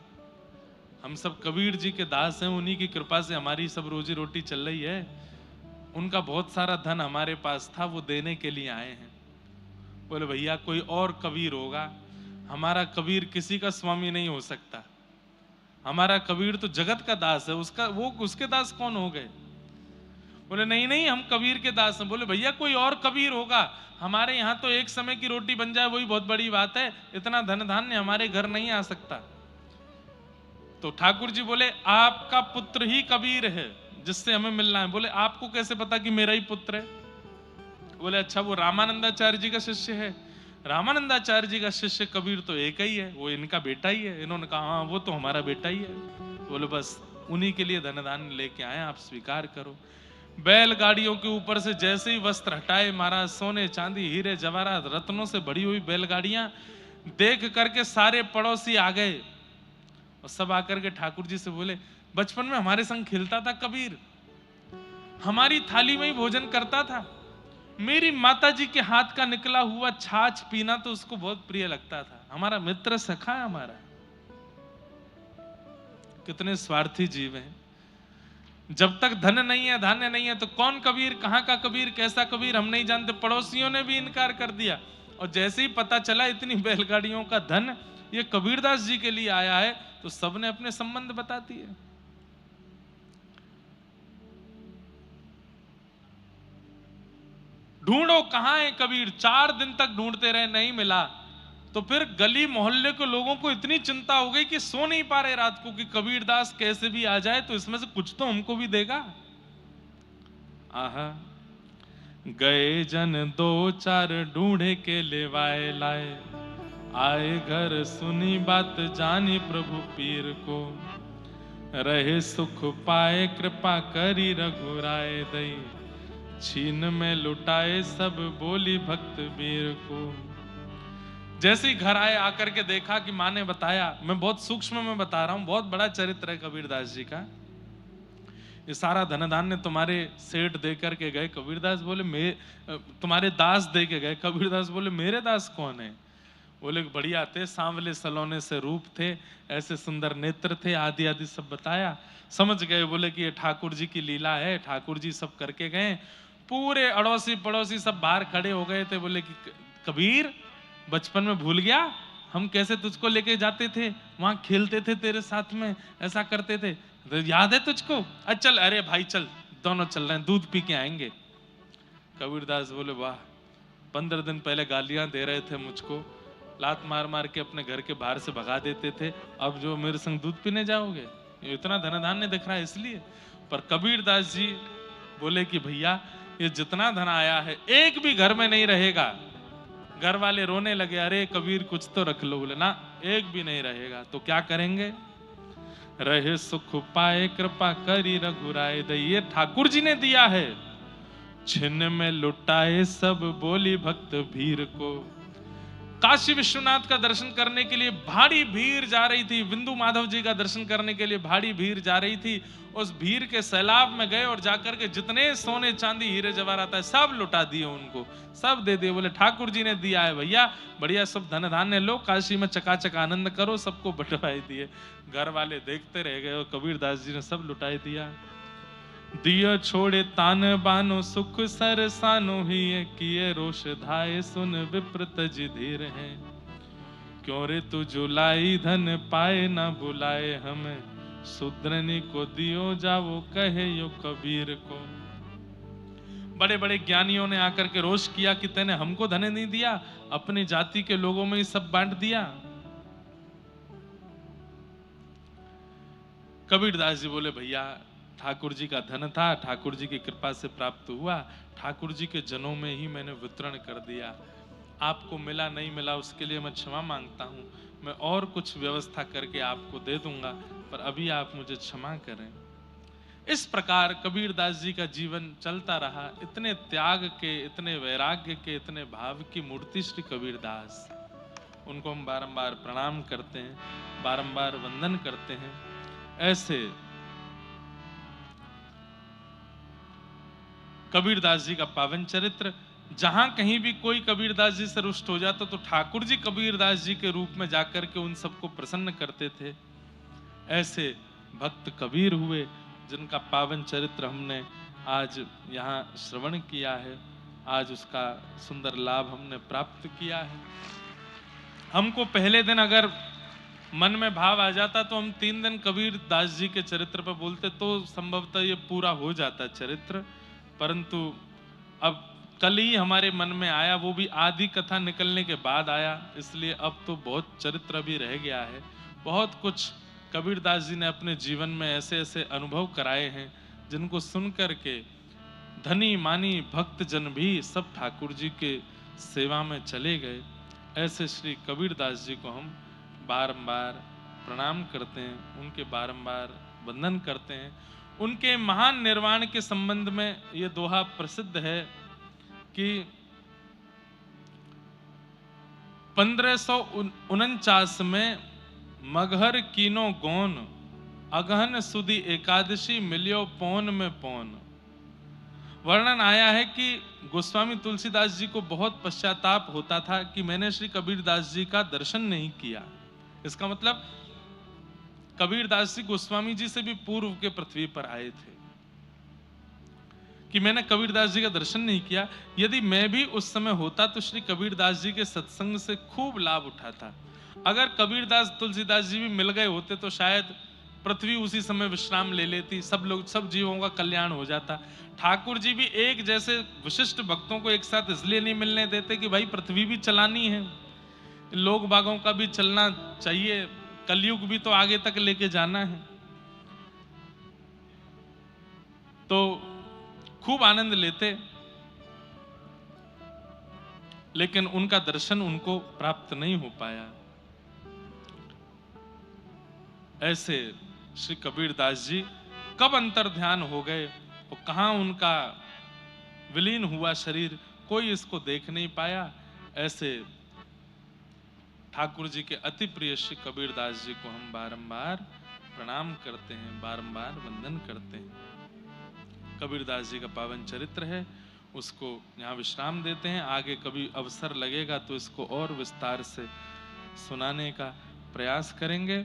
हम सब कबीर जी के दास हैं, उन्हीं की कृपा से हमारी सब रोजी रोटी चल रही है। उनका बहुत सारा धन हमारे पास था, वो देने के लिए आए हैं। बोले भैया कोई और कबीर होगा, हमारा कबीर किसी का स्वामी नहीं हो सकता, हमारा कबीर तो जगत का दास है, उसके दास कौन हो गए? बोले नहीं नहीं हम कबीर के दास हैं। बोले भैया कोई और कबीर होगा, हमारे यहाँ तो एक समय की रोटी बन जाए वही बहुत बड़ी बात है, इतना धन धान्य हमारे घर नहीं आ सकता। तो ठाकुर जी बोले आपका पुत्र ही कबीर है जिससे हमें मिलना है। बोले आपको कैसे पता कि मेरा ही पुत्र है? बोले अच्छा वो रामानंदाचार्य जी का शिष्य है। रामानंदाचार्य जी का शिष्य कबीर तो एक ही है, वो इनका बेटा ही है। इन्होंने कहा हाँ वो तो हमारा बेटा ही है। बोले बस उन्हीं के लिए धन धान्य लेके आए, आप स्वीकार करो। बैलगाड़ियों के ऊपर से जैसे ही वस्त्र हटाए महाराज, सोने चांदी हीरे जवाहरात रत्नों से भरी हुई बैलगाड़ियां देख करके सारे पड़ोसी आ गए और सब आकर के ठाकुर जी से बोले बचपन में हमारे संग खेलता था कबीर, हमारी थाली में ही भोजन करता था, मेरी माता जी के हाथ का निकला हुआ छाछ पीना तो उसको बहुत प्रिय लगता था, हमारा मित्र सखा है हमारा। कितने स्वार्थी जीव हैं। जब तक धन नहीं है धान्य नहीं है तो कौन कबीर, कहां का कबीर, कैसा कबीर हम नहीं जानते। पड़ोसियों ने भी इनकार कर दिया और जैसे ही पता चला इतनी बैलगाड़ियों का धन ये कबीरदास जी के लिए आया है तो सबने अपने संबंध बता दिए। ढूंढो कहां है कबीर, 4 दिन तक ढूंढते रहे नहीं मिला। तो फिर गली मोहल्ले के लोगों को इतनी चिंता हो गई कि सो नहीं पा रहे रात को कि कबीरदास कैसे भी आ जाए तो इसमें से कुछ तो हमको भी देगा। आहा गए जन 2-4 ढूंढे के लेवाए लाए, आए घर सुनी बात जानी प्रभु पीर को, रहे सुख पाए कृपा करी रघुराए दई, छीन में लुटाए सब बोली भक्त वीर को। जैसे ही घर आए आकर के देखा कि माँ ने बताया, मैं बहुत सूक्ष्म में बता रहा हूं, बहुत बड़ा चरित्र है कबीरदास जी का। ये सारा धन धान्य तुम्हारे सेठ दे करके गए। कबीरदास बोले तुम्हारे दास दे के गए। कबीरदास बोले मेरे दास कौन है? बोले बढ़िया थे, सांवले सलोने से रूप थे, ऐसे सुंदर नेत्र थे, आदि आदि सब बताया। समझ गए, बोले कि ये ठाकुर जी की लीला है, ठाकुर जी सब करके गए। पूरे अड़ोसी पड़ोसी सब बाहर खड़े हो गए थे। बोले कि कबीर बचपन में भूल गया, हम कैसे तुझको लेके जाते थे, वहां खेलते थे तेरे साथ में, ऐसा करते थे, तो याद है तुझको? चल, अरे भाई चल, दोनों चल रहे हैं, दूध पी के आएंगे। कबीरदास बोले वाह, 15 दिन पहले गालियां दे रहे थे मुझको, लात मार मार के अपने घर के बाहर से भगा देते थे, अब जो मेरे संग दूध पीने जाओगे? ये इतना धन धान्य दिख रहा है इसलिए। पर कबीरदास जी बोले कि भैया ये जितना धन आया है एक भी घर में नहीं रहेगा। घर वाले रोने लगे, अरे कबीर कुछ तो रख लो। बोले ना, एक भी नहीं रहेगा। तो क्या करेंगे? रहे सुख पाए कृपा करी रघुराय दई, ये ठाकुर जी ने दिया है। छिन्न में लुटाए सब बोली भक्त भीर को। काशी विश्वनाथ का दर्शन करने के लिए भारी भीड़ जा रही थी, बिंदु माधव जी का दर्शन करने के लिए भारी भीड़ जा रही थी। उस भीड़ के सैलाब में गए और जाकर के जितने सोने चांदी हीरे जवाहरात है सब लुटा दिए, उनको सब दे दिए। बोले ठाकुर जी ने दिया है भैया, बढ़िया सब धन धान्य लो, काशी में चकाचक आनंद करो। सबको बंटवाई दिए। घर वाले देखते रह गए और कबीरदास जी ने सब लुटाई दिया। दियो छोड़े तान बानो सुख सरसानो ही किए रोष धाये सुन विप्र तज धीर है। क्यों रे तू जुलाई धन पाए ना बुलाए हमें, शूद्रनी को दियो जावो कहे यो कबीर को। बड़े बड़े ज्ञानियों ने आकर के रोष किया कि तेने हमको धन नहीं दिया, अपनी जाति के लोगों में ही सब बांट दिया। कबीरदास जी बोले भैया ठाकुर जी का धन था, ठाकुर जी की कृपा से प्राप्त हुआ, ठाकुर जी के जनों में ही मैंने वितरण कर दिया। आपको मिला नहीं मिला उसके लिए मैं क्षमा मांगता हूँ, मैं और कुछ व्यवस्था करके आपको दे दूंगा, पर अभी आप मुझे क्षमा करें। इस प्रकार कबीरदास जी का जीवन चलता रहा। इतने त्याग के, इतने वैराग्य के, इतने भाव की मूर्ति श्री कबीरदास। उनको हम बारंबार प्रणाम करते हैं, बारंबार वंदन करते हैं। ऐसे कबीरदास जी का पावन चरित्र, जहां कहीं भी कोई कबीरदास जी से रुष्ट हो जाता तो ठाकुर जी कबीरदास जी के रूप में जाकर के उन सबको प्रसन्न करते थे। ऐसे भक्त कबीर हुए जिनका पावन चरित्र हमने आज यहाँ श्रवण किया है, आज उसका सुंदर लाभ हमने प्राप्त किया है। हमको पहले दिन अगर मन में भाव आ जाता तो हम 3 दिन कबीरदास जी के चरित्र पर बोलते तो संभवतः ये पूरा हो जाता चरित्र, परंतु अब कल ही हमारे मन में आया, वो भी आधी कथा निकलने के बाद आया, इसलिए अब तो बहुत चरित्र भी रह गया है। बहुत कुछ कबीरदास जी ने अपने जीवन में ऐसे ऐसे अनुभव कराए हैं जिनको सुनकर के धनी मानी भक्त जन भी सब ठाकुर जी के सेवा में चले गए। ऐसे श्री कबीरदास जी को हम बारंबार प्रणाम करते हैं, उनके बारंबार वंदन करते हैं। उनके महान निर्वाण के संबंध में ये दोहा प्रसिद्ध है कि 1549 में मगहर कीनो गौन, अगहन सुदी एकादशी मिलियो पौन में पौन। वर्णन आया है कि गोस्वामी तुलसीदास जी को बहुत पश्चाताप होता था कि मैंने श्री कबीरदास जी का दर्शन नहीं किया। इसका मतलब कबीरदास जी गोस्वामी जी से भी पूर्व के पृथ्वी पर आए थे, कि मैंने कबीरदास जी का दर्शन नहीं किया। यदि मैं भी उस समय होता तो श्री कबीरदास जी के सत्संग से खूब लाभ उठाता। अगर कबीरदास तुलसीदास जी भी मिल गए होते तो शायद पृथ्वी उसी समय विश्राम ले लेती, सब लोग, सब जीवों का कल्याण हो जाता। ठाकुर जी भी एक जैसे विशिष्ट भक्तों को एक साथ इसलिए नहीं मिलने देते कि भाई पृथ्वी भी चलानी है, लोग बागों का भी चलना चाहिए, कलयुग भी तो आगे तक लेके जाना है। तो खूब आनंद लेते, लेकिन उनका दर्शन उनको प्राप्त नहीं हो पाया। ऐसे श्री कबीरदास जी कब अंतर ध्यान हो गए और कहां उनका विलीन हुआ शरीर, कोई इसको देख नहीं पाया। ऐसे ठाकुर जी के अति प्रिय श्री कबीरदास जी को हम बारंबार प्रणाम करते हैं, बारंबार वंदन करते हैं। कबीरदास जी का पावन चरित्र है, उसको यहाँ विश्राम देते हैं। आगे कभी अवसर लगेगा तो इसको और विस्तार से सुनाने का प्रयास करेंगे।